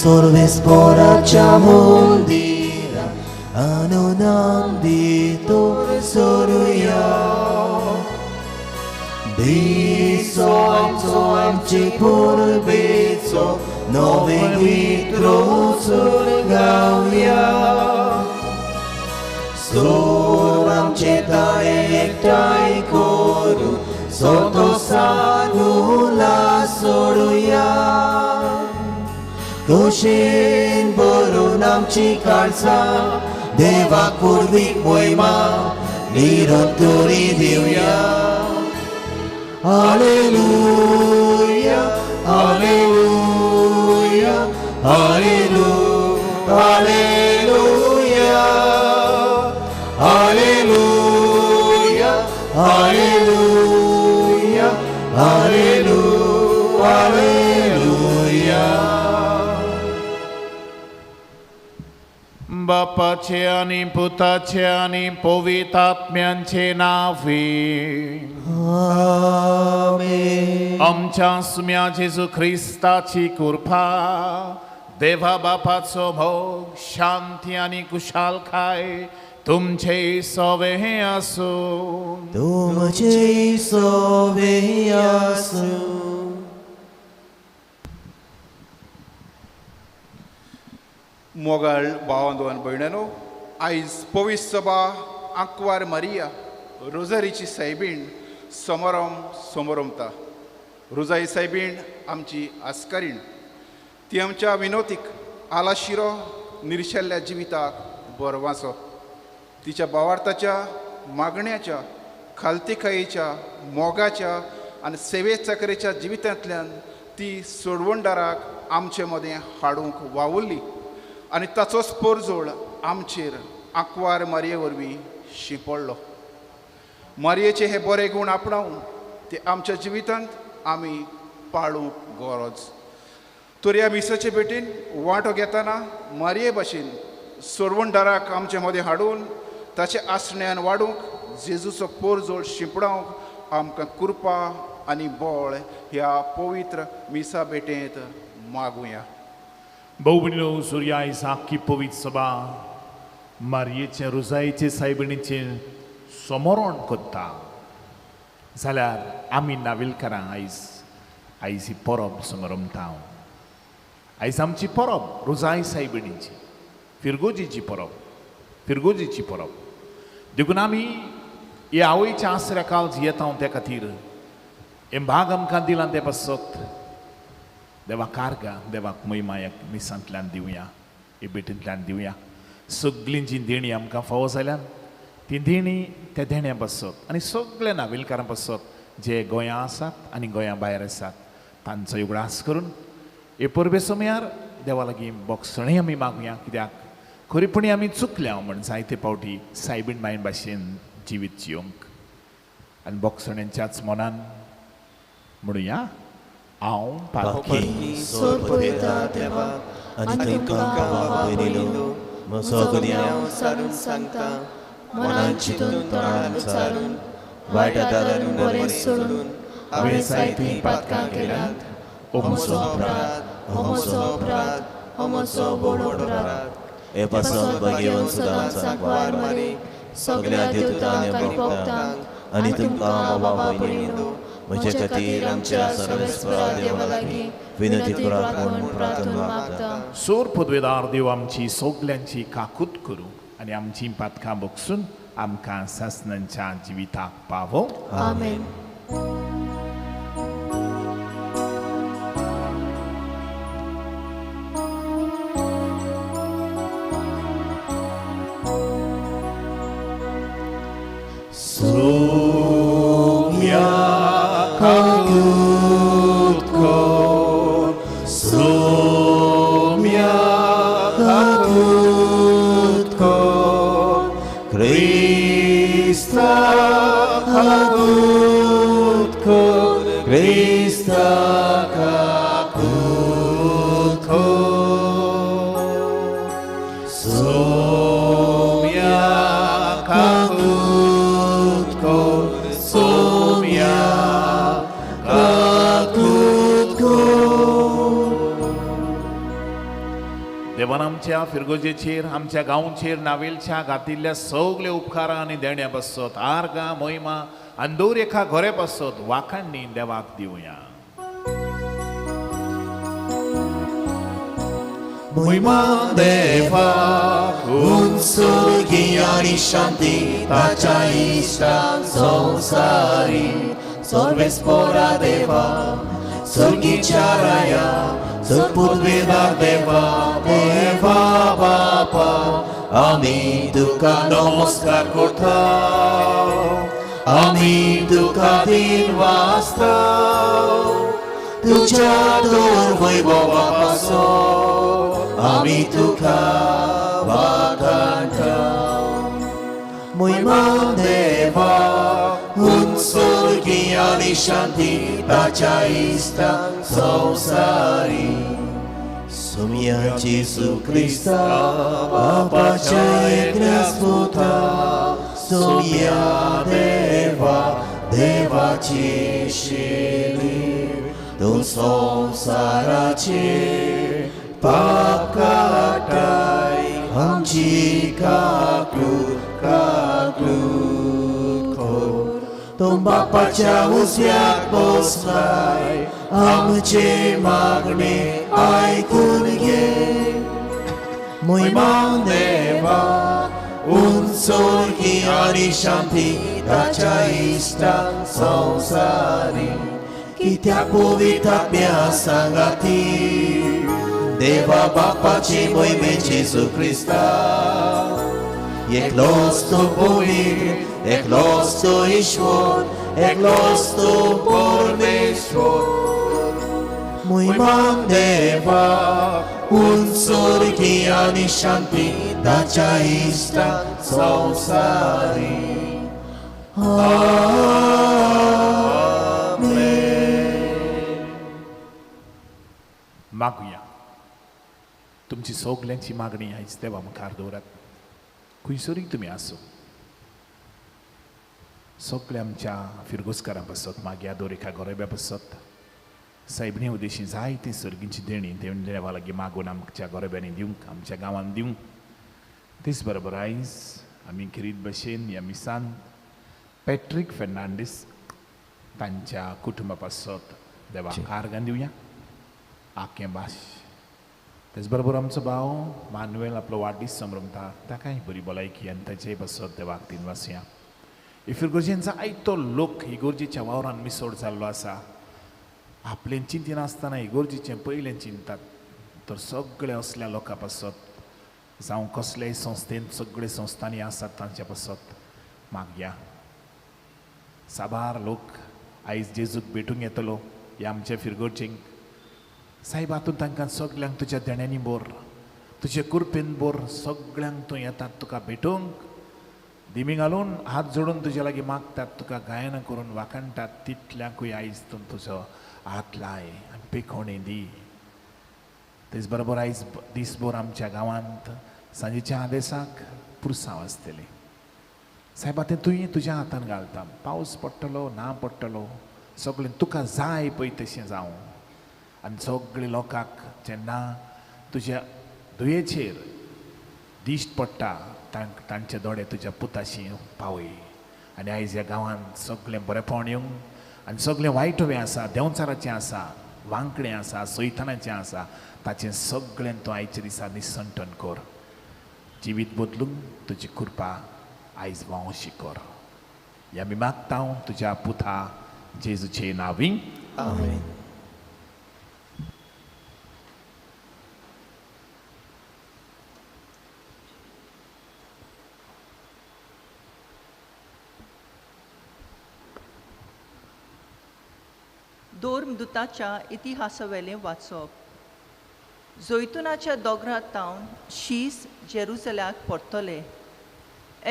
Sorvesporaccia mondira, anonandito soruya. Diso amci purbeco, nove vitro surgauya. Suram cetae ektai koru, soto sanula soruya. Koshin borun amci kalsa, deva kurvik moima, niranturi divya. Hallelujah, hallelujah, hallelujah, hallelujah, hallelujah, hallelujah, hallelujah, hallelujah. Bapaचे आणि पुताचे आणि पवित्रात्म्यांचे नावे. Amen. आमच्या सुम्या जेजू ख्रिस्ताची कृपा, देवा बापाचो भोग, शांती आणि कुशालकाय तुमचे सवे असो. तुमचे सवे असो. मोगाळ भावांदो आनी भयणांनो, आयज पवित्र सभा आंकवार मारिया रोझारीची सायबीण समोरमता. रोझाई सायबीण आमची आस्कारीण. ती आमच्या विनोतीक आलाशिरो निर्शेल्ल्या जिविताक बरवासो. तिच्या भावार्थाच्या, मागण्याच्या, खालतीकायेच्या, मोगाच्या आनी सेवे चाकरेच्या जिवितांतल्यान ती सोडवणदाराक आमचे मदें हाडूंक वावुरली आनी ताचो स्पोरजोळ आमचेर आंकवार मारये वरवीं शिंपडलो. मारयेचे हे बरे गूण आपणावन ते आमच्या जिवितांत आमी पाळूंक गरज. तोरया मिसाचे भेटेन वांटो घेतना मारये भाशेन सोडवणदाराक आमचे मदें हाडून ताचे आसण्यान वाडूंक, जेजूचो पोरजोळ शिंपडावंक आमकां कृपा आनी बळ ह्या पवित्र मिसा भेटेंत मागुया. भोवणीनो सूर्याय साखी पवित्र सभा मारयेचे रोझाईचे सायबिणीचे समोरण करता जाल्यार आमी नाविलकारां आयज ही परब समरमता. आयज आमची परब रोझाई सायबिणीची, फिरगोजीची परब. देखून आमी ह्या आवयच्या आसऱ्याकाल येता त्या खातीर हे भाग आमकां दिला ते पासत देवा कारगा, देवाक महिमा ह्या मिसांतल्यान दिवया, हे भेटींतल्यान दिवया. सगळीं जी देणी आमकां फावो जाल्यान ती देणी त्या देण्या पासत आनी सगळे नाविलकारां पासत जे गोंयां आसात आनी गोंया भायर आसात तांचो उगडास करून हे परबे समयार देवा लागीं बोगसणें आमी मागुया. कित्याक खरेपणी आमी चुकल्या म्हण जायते फावटी सायबीण मायन भाशेन जिवीत जियोंक. आनी बोगसण्यांच्याच मनान म्हणुया, हांव पालखी सोर पळयता देवा आनी तुमकां वावरिलो. सगळ्यांक सारून सांगता, मनान चिंतून तोंडान विचारून, वायटा दारान बरें सोडून हांवें जायतीं पातकां केल्यात. हो म्हजो अपराध, हो म्हजो अपराध, हो म्हजो व्हड अपराध. हे पासत भाग्यवान सदांच आंकवार मारी सगळ्या देवतांक आनी भक्तांक आनी तुमकां बाबा भयणीनो म्हजे खातीर आमच्या सर्वेस्परा देवा लागीं विनंती करात म्हूण प्रार्थना मागता. सोर पदवेदार देव आमची सगल्यांची काकूत करूं आनी आमची पातकां बोगसून आमकां सासणांच्या जिविताक पावो. आमेन. देवान आमच्या फिरगोजेचेर आमच्या गांवचेर नावेलच्या घातिल्ल्या सगळे उपकारां आनी देण्या बसत आर्गां मोहिमा आनी दौर एका घरे बसत वाखाणणी देवाक दिवया. Muima deva unsur giani shanti tacha istan sansari sorvespora deva surgi charaya surpudveda deva deva bapa ami duka namaskar kortao ami duka din vastao tuja dor vaibhava paso ami tuka vakantau Muimam deva unsur giani shanti tacha istan sansari Sumia Jesu Krista Bapa Chaitra Sputa Sumia Deva Deva Chishili Dun sansarache Pakatai Hamchi kaklut kor Tum Bapa Chaus yak boskai Amche magne ai kunge Muimang deva unsur giani shanti tacha istan sansari Kitya puvita mya sangati Deva Bapa ci moime Jesu Krista Eklos to povir, eklos to Ishvor, eklos to Pormeshvor Muimam deva unsur giani shanti tacha istan sansari Amen. मागूया. तुमची सगल्यांची मागणी आयज देवा मुखार दवरात. खंयसरूय तुमी आसो सगळे आमच्या फिरगोसकारां बसत मागया दोरेखा गोरेब्या बसत सायबणी उदेशी जायती सर्गींची देणी देवा लागीं मागून आमच्या गोरेब्यांनी दिवंक आमच्या गांवांत दिवंक. तेच बरोबर आयज आमी खरीत भशेन ह्या मिसान पॅट्रीक फेर्नांडीस तांच्या कुटुंबा पासत देवाक आर्गां दिवया. आख्खें भाश तेच बरोबर आमचो भाव मानुएल आपलो वाडदीस संभ्रमता ताकाय बरी भलायकी आनी ताचेय बसत देवाक तीन वासया. इफिरगोर्जेंचो आयतो लोक इगोर्जेच्या वावरान मिसोड जाल्लो आसा. आपलें चिंतिनासतना इगोर्जेचें पयलें चिंतात तर सगळे असल्या लोकां पासत जावं कसलेय संस्थेन सगळे संस्थांनी आसात तांच्या पासत मागया. साबार लोक आयज जेजूक भेटूंक येतलो ह्या आमच्या फिरगोर्जेंक. सायब हातूंत तांकां सगल्यांक तुज्या देण्यांनी बोर तुजे कुरपेन बोर सगळ्यांक तूं येतात तुका भेटूंक दिमी घालून हात जोडून तुजे लागीं मागतात तुका गायनां करून वाखाणटात तितल्यांकूय आयज तूं तुजो हात लाय आनी पेखोवणी दी. तेच बरोबर आयज दिसभर आमच्या गांवांत सांजेच्या आदेसाक पुरसांव आसतली. सायबा तें तुवें तुज्या हातान घालता. पावस पडटलो ना पडटलो सगळें तुका जाय पळय तशें जावं. आनी सगळे लोकांक जेन्ना तुज्या दुयेचेर दिश्ट पडटा तांचे दोळे तुज्या पुताशी पावय. आनी आयज ह्या गांवांत सगळें बरेंपण येवंक आनी सगळें वायटवें आसा देंवचाराचें आसा वांकडें आसा सैतानाचें आसा ताचें सगळें तूं आयच्या दिसा निसंटन कर. जिवीत बदलूंक तुजी कृपा आयज वावशी कर. ह्या आमी मागता तुज्या पुता जेजूचे नांवी. Amen. दोर्मदुताच्या इतिहासावेलें वाचप. जैतुनाच्या दोंगरांत तावन शीस जेरुसल्याक पडटले.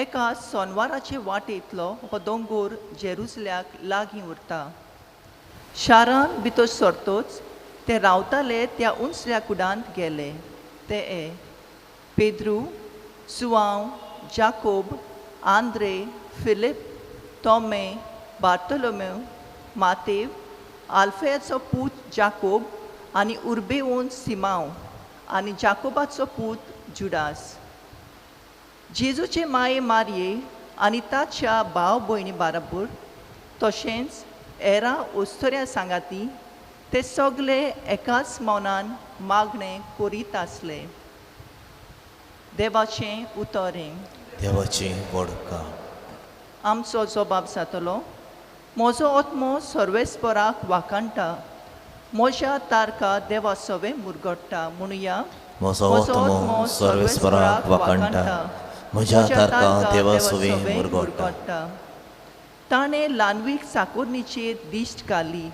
एका सोनवाराचे वाटेंतलो हो दोंगोर जेरुसल्याक लागीं उरता. शारान भितर सरतोच ते रावताले त्या उंचल्या कुडांत गेले. ते पेद्रू, सुवांव, जाकोब, आंद्रे, फिलिप, तोमे, बार्तोलोमेव, मातेव, आल्फेयाचो पूत जाकोब आनी उर्बेवून सिमांव आनी जाकोबाचो पूत जुडास. जेजूचे माये मारये आनी ताच्या भाव भयणी बाराबर तशेंच हेरां ओस्तोऱ्या सांगाती ते सगळे एकाच मौनान मागणें करीत आसले. देवाचें उतोरें. देवाची वडका. आमचो जबाब जातलो. म्हजो आत्मो सर्वेस्पराक वाकाणटा. म्हज्या तारका देवा सवे मुरगडटा. म्हणुया म्हजो आत्मो सर्वेस्पराक वाकाणटा. म्हज्या तारका देवा सवे मुरगडटा. ताणें ल्हानवीक साकुर्णीचेर दिश्ट घाली.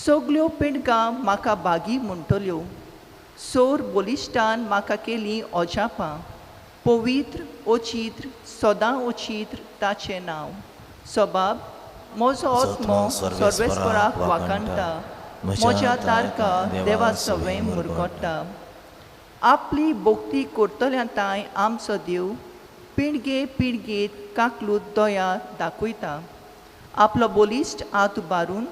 सगल्यो पिणगां म्हाका बागी म्हणटल्यो. सोर बोलिश्टान म्हाका केलीं ओजापां. पवित्र ओचित्र सदां ओचित्र ताचें नांव. सबाब म्हजो आत्मो सर्वेस्पराक वाकाणटा. म्हज्या तारका देवा सवे मुरगडटा. आपली भोक्ती करतल्या तांय आमचो देव पिणगे पिणगेत काकलूत दया दाखयता. आपलो बोलिश्ट हात उबारून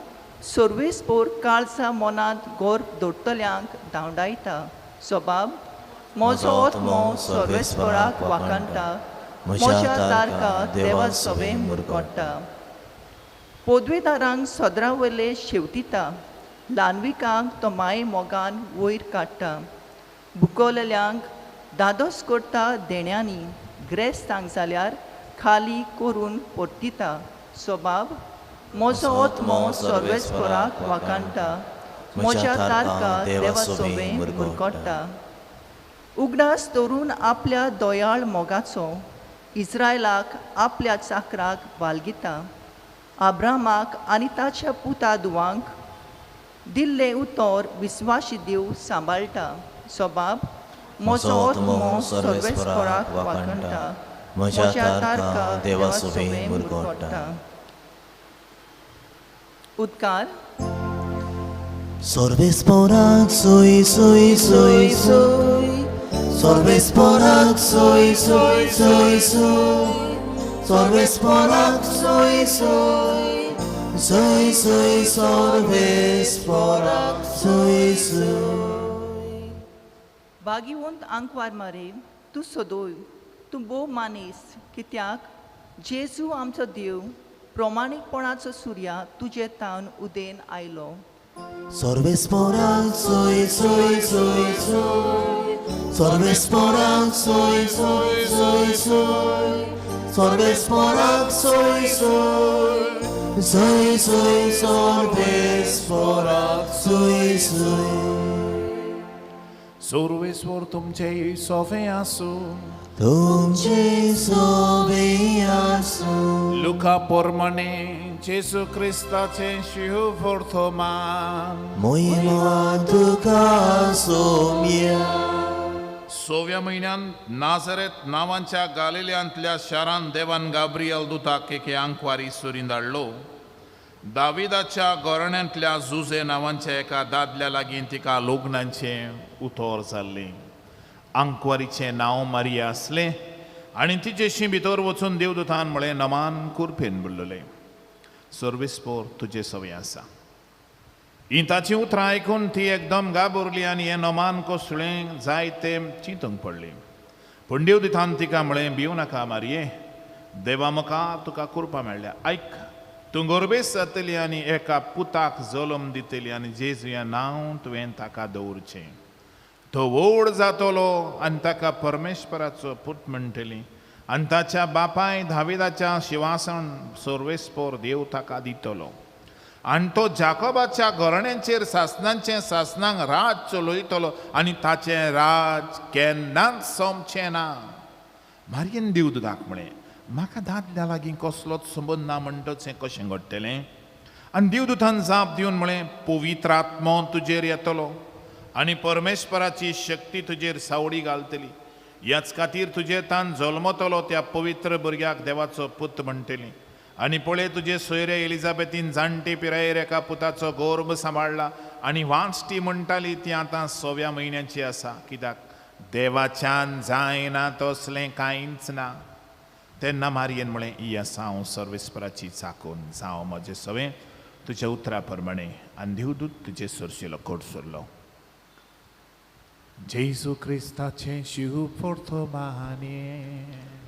सर्वेस्पोर काळजा मनांत गोर दवरतल्यांक धांवडायता. सबाब म्हजो आत्मो सर्वेस्पराक वाकाणटा. म्हज्या तारका देवा सवे मुरगडटा. पोदवेदारांक सदरा वयले शेवटिता. ल्हानविकांक तो माये मोगान वयर काडटा. बुकोवलेल्यांक दादोस करता देण्यांनी. ग्रेस्तांक जाल्यार खाली करून परतिता. सबाब म्हजो आत्मो सर्वेस्पराक वाकाणटा. म्हज्या तारका देवा सवे मुरगडटा. उगडास दवरून आपल्या दोयाळ मोगाचो इस्रायलाक आपल्या चाकराक वालगिता. आब्रामाक आनी ताच्या पुता दुवांक दिल्ले उतर विस्वासी देव सांबाळटा. सबाब म्हजो आत्मो सर्वेस्पराक वाकाणटा. म्हज्या तारका देवा सवे मुरगडटा. उद्गार. सर्वेस्पराक सोय सोय सोय सोय. सर्वेस्पराक सोय सोय सोय सोय. सर्वेस्पराक सोय सोय सोय सोय. सर्वेस्पराक सोय सोय. भागिवंत आंकवार मारे तूं सोदोय. तूं भोव मानीस कित्याक जेजू आमचो देव प्रमाणीकपणाचो सुर्या तुजे तावन उदेन आयलो. सर्वेस्पराक सोय सोय सोय सोय. सर्वेस्पराक सोय सोय सोय सोय. सर्वेस्पराक सोय सोय सोय सोय. सर्वेस्पराक सोय सोय. सर्वेस्वर तुमचे सोवे आसूं. तुमचे सोवे आसूं. लुका पोरमणे जेजू क्रिस्ताचे शिवर्थोमान. मोहिमा तुका सोम्या. 6व्या म्हयन्यांत नाझरेत नांवांच्या गालिल्यांतल्या शारांत देवान गाब्रियल दुताक एके आंकवारी सुरीन धाडलो. दाविदाच्या गोरण्यांतल्या जुजे नांवांच्या एका दादल्या लागीं तिका लग्नाचें उतर जाल्लें. आंकवारीचें नांव मारिया आसलें आनी तिचेशी भितर वचून देवदूतान म्हळें नमान कुरपेन बुडलेलें. सर्वेस्पोर तुजे सवे आसा. ही ताची उतरां आयकून ती एकदम गाबुरली आनी हें नमान कसलें जाय तें चिंतूंक पडलें. पूण देवदूतान तिका म्हळें भिवू नाका मारये. देवा मुखार तुका कुरपा मेळ्ळ्या. आयक तूं गर्भेस जातली आनी एका पुताक जल्म दितली आनी जेजू हें नांव तुवें ताका दवरचें. तो व्हड जातलो आनी ताका परमेश्वराचो पूत म्हणटली आनी ताच्या बापाय दाविदाच्या शिवासन सर्वेस्पोर देव ताका दितलो. आनी तो जाकोबाच्या घराण्यांचेर सासणांचे सासणांक राज चलयतलो आनी ताचें राज केन्नाच सोंपचें ना. मारयेन देवदूताक म्हळें म्हाका दादल्या लागीं कसलोच संबंद ना म्हणटच हें कशें घडटलें. आनी देवदूतान जाप दिवन म्हळें पवित्र आत्मो तुजेर येतलो आनी परमेश्वराची शक्ती तुजेर सावडी घालतली. ह्याच खातीर तुजे तान जल्मतलो त्या पवित्र भुरग्याक देवाचो पूत म्हणटली. आनी पळय तुजे सोयरे एलिझाबेथीन जाणटे पिरायेर एका पुताचो गर्भ सांबाळला आनी वांचटी म्हणटाली ती आतां 6व्या म्हयन्याची आसा. कित्याक देवाच्यान जायना तसलें कांयच ना. तेन्ना मारयेन म्हळें ही आसा हांव सर्वेस्पराची चाकून. जावं म्हजें सवें तुज्या उतरा प्रमाणें. आनी देवदूत तुजे सरशिलो कोट सरलो. जेजू क्रिस्ताचे शिव पोर्तोमाने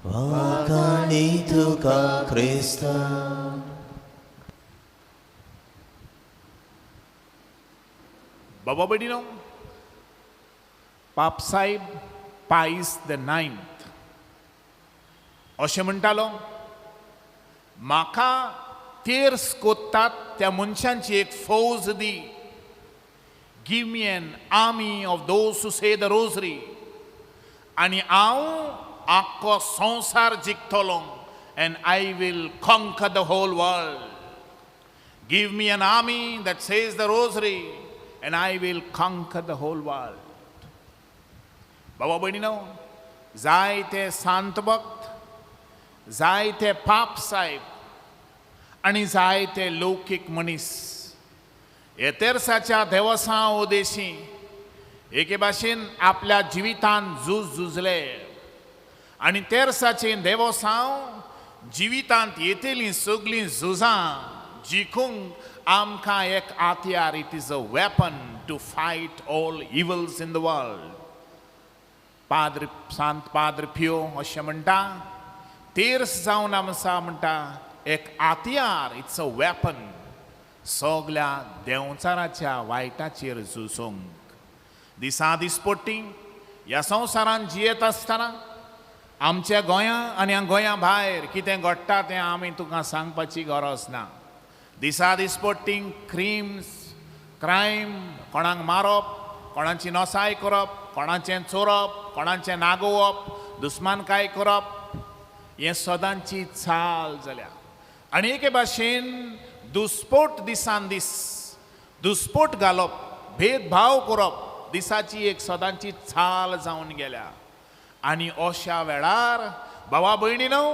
वागाणी तुका ख्रिस्ता. बाबा बडिनो, पाप साहेब पायस द 9th अशें म्हणटालो, म्हाका तेर्स कोत्तात त्या मनशांची एक फौज दी. Give me an army of those who say the rosary, आनी हांव आख्खो संवसार जिखतलो, and I will conquer the whole world. Give me an army that says the rosary, and I will conquer the whole world. बाबा भयणीनो, जायते सांत भक्त, जायते पाप साहेब आनी जायते लौकीक मनीस हे तेर्साच्या देवसां उदेशी एके भाशेन आपल्या जिवितान झुजले, आनी तेर्साचे देवसां जिवितांत येतलीं सगलीं झुजां जिखूंक आमकां एक हातयार. It is a weapon to fight all evils in the world. सांत पाद्र पियो अशें म्हणटा, तेर्स जावन आमचा म्हणटा एक हातयार. इट्स अ वेपन सगल्या देंवचाराच्या वायटाचेर झुजोंक. दिसा दिसपट्टी ह्या संवसारान जियेत आसतना आमच्या गोंयांत आनी ह्या गोंया भायर कितें घडटा तें आमी तुका सांगपाची गरज ना. दिसा दिसपट्टी क्रायम, कोणाक मारप, कोणाची नसाय करप, कोणाचें चोरप, कोणाचें नागोवप, दुस्मानकाय करप, हें सदांची चाल जाल्या. आनी एके भाशेन दुस्पोट दिसान दीस दुस्पोट घालप, भेदभाव करप दिसाची एक सदांची चाल जावन गेल्या. आनी अशा वेळार भावा भयणीनो,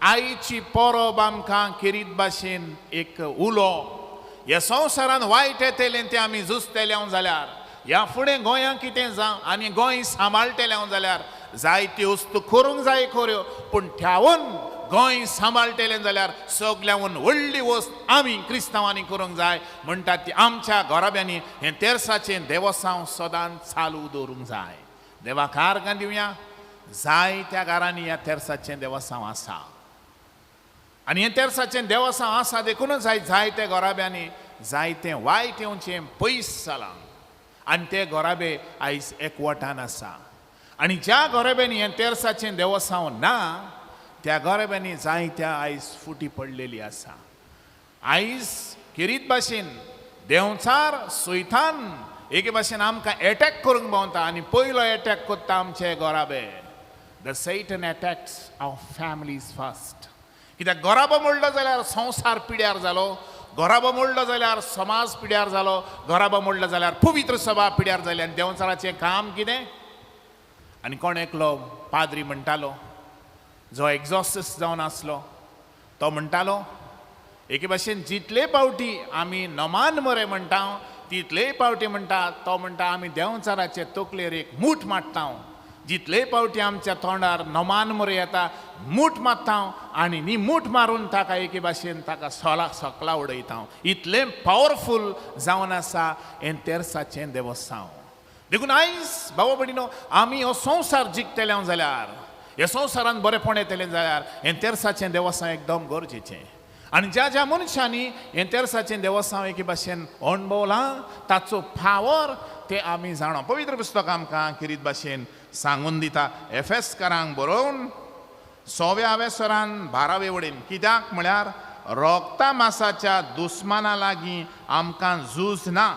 आईची परब आमकां किरीत भाशेन एक उलो. ह्या संवसारान वायट येतलें तें आमी झुजतले जाल्यार, ह्या फुडें गोंयांत कितें जावं आनी गोंय सांबाळटलें जाल्यार जायत्यो वस्तू करूंक जाय खऱ्यो, पूण ठेवून गोंय सांबाळटलें जाल्यार सगल्याहून व्हडली वस्त आमी क्रिस्तांवांनी करूंक जाय. म्हणटात ती आमच्या घराब्यांनी हें तेर्साचें देवसांव सदांच चालू दवरूंक जाय. देवाक आर्गां दिवया. जायत्या घरांनी ह्या तेर्साचें देवसांव आसा, आनी हें तेर्साचें देवसांव आसा देखूनच जायते घराब्यांनी जायतें वायट येवचें पयस जालां, आनी ते घराबे आयज एकवटान आसा. आनी ज्या घराब्यांनी हें तेर्साचें देवसांव ना त्या घराब्यांनी जायत्या आयज फुटी पडलेली आसा. आयज किरीत भाशेन देंवचार सैतान एके भाशेन आमकां एटॅक करूंक भोंवता, आनी पयलो एटॅक कोत्ता आमचे घराबे. The Satan attacks our families first. कित्याक घराबो मोडलो जाल्यार संवसार पिड्यार जालो, घराबो मोडलो जाल्यार समाज पिड्यार जालो, घराबो मोडलो जाल्यार पवित्र सभा पिड्यार जाली. आनी देंवचाराचें काम कितें? आनी कोण एकलो पाद्री म्हणटालो, जो एग्जॉसिस्ट जावन आसलो, तो म्हणटालो एके भाशेन जितले पावटी आमी नमान मरे म्हणटा तितलेय पावटी म्हणटा तो म्हणटा आमी देंवचाराचे तकलेर एक मूठ मारता. जितले पावटी आमच्या तोंडार नमान मरे येता मूठ मारता आनी न्ही मूठ मारून ताका एके भाशेन ताका सकला उडयता. इतलें पावरफूल जावन आसा हें तेर्साचें देवसांव. देखून आयज भावा भयणीनो, आमी हो संवसार जिखतले जाल्यार, ह्या संवसारान बरेपण येतलें जाल्यार हें तेर्साचें देवसांव एकदम गरजेचें. आनी ज्या ज्या मनशांनी हें तेर्साचें देवसांव एके भाशेन अणभवलां ताचो फावर ते आमी जाणो. पवित्र पुस्तक आमकां किरीत भाशेन सांगून दिता. एफेसकारांक बरोवन 6व्या सरान 12वे वडेन. कित्याक म्हळ्यार रोगता मासाच्या दुस्माना लागीं आमकां झूज ना,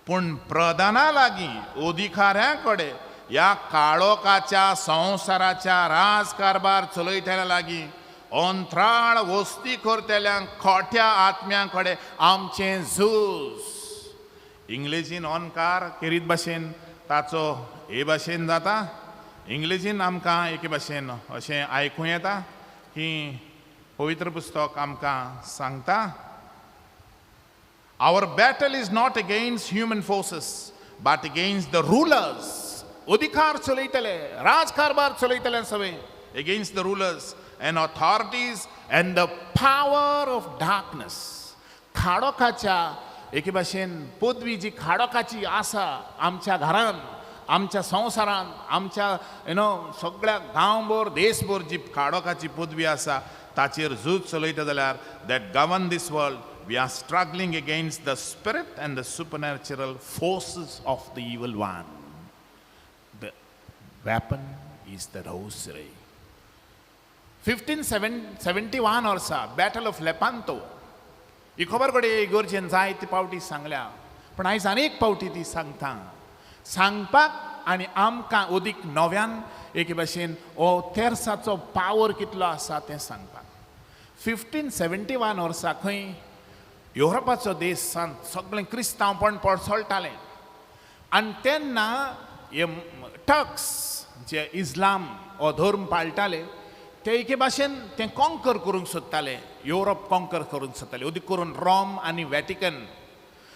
पूण प्रधाना लागीं अधिकाऱ्यां कडेन ह्या काळोखाच्या संवसाराच्या राजकारभार चलयतल्या लागीं अंतराळ वस्ती करतल्यांक खोट्या आत्म्यां कडेन आमचें झूज. इंग्लिशीन ओनकार किरीत भाशेन ताचो हे भाशेन जाता. इंग्लिशीन आमकां एके भाशेन अशें आयकूं येता की पवित्र पुस्तक आमकां सांगता, Our battle is not against human forces, but against the rulers. अधिकार चलयतले, राजकारभार चलयतले सगळे. Against the rulers and authorities and the power of darkness. खाडोखाच्या एके भाशेन पदवी जी खाडोखाची आसा आमच्या घरान आमच्या संवसारांत आमच्या सगळ्या गांवभर देशभर जी काडोकाची पदवी आसा ताचेर झूज चलयता जाल्यार that govern this world we are struggling against the spirit and the supernatural forces of the evil one. The weapon is the rosary. 1571 वर्सा बॅटल ऑफ लेपांतो ही खबर घडये इगोर्जेन जायते पावटी सांगल्या, पण आयज आनीक पावटी ती सांगपाक आनी आमकां अदीक नव्यान एके भाशेन हो तेर्साचो पावर कितलो आसा तें सांगपाक. 1571 वर्सा खंय युरोपाचो देश सगळें क्रिस्तांवपण पडसळटालें आनी तेन्ना हे टक्स जे इस्लाम हो धर्म पाळटाले ते एके भाशेन तें कॉन्कर करूंक सोदताले, युरोप कॉन्कर करूंक सोदताले, अदीक करून रोम आनी वॅटिकन.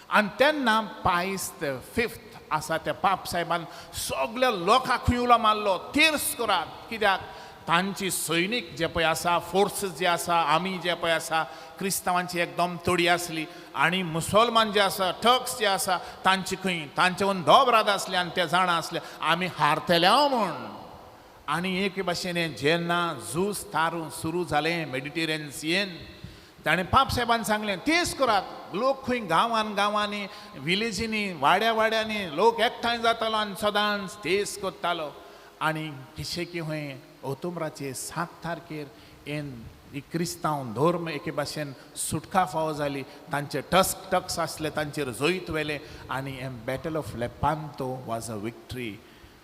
आनी तेन्ना पायस द फिफ्थ आसा त्या पाप साहेबान सगळ्या लोकांक खंय उलो मारलो, तिर्स करात. कित्याक तांची सैनीक जे पळय आसा, फोर्सीस जे आसा, आमी जे पळय आसा, क्रिस्तांवांची एकदम तोडी आसली आनी मुसलमान जे आसा, टक्स जे आसा तांची खंय तांचे दोबराद आसले आनी ते जाणा आसले आमी हारतले म्हूण. आनी एक भाशेन जेन्ना झूज तारू सुरू जालें मेडिटेरियन सीयेन, ताणें पाप साहेबान सांगलें तेच करात. लोक खंय गांवांनी विलेजींनी वाड्यांनी लोक एकठांय जातालो आनी सदांच तेच करतालो. आनी किशे की खंय ऑक्टोबराचे 7 तारखेर ही क्रिस्तांव धर्म एके भाशेन सुटका फावो जाली. तांचे टक्स आसले तांचेर जैत वेले आनी हे battle of Lepanto was a victory.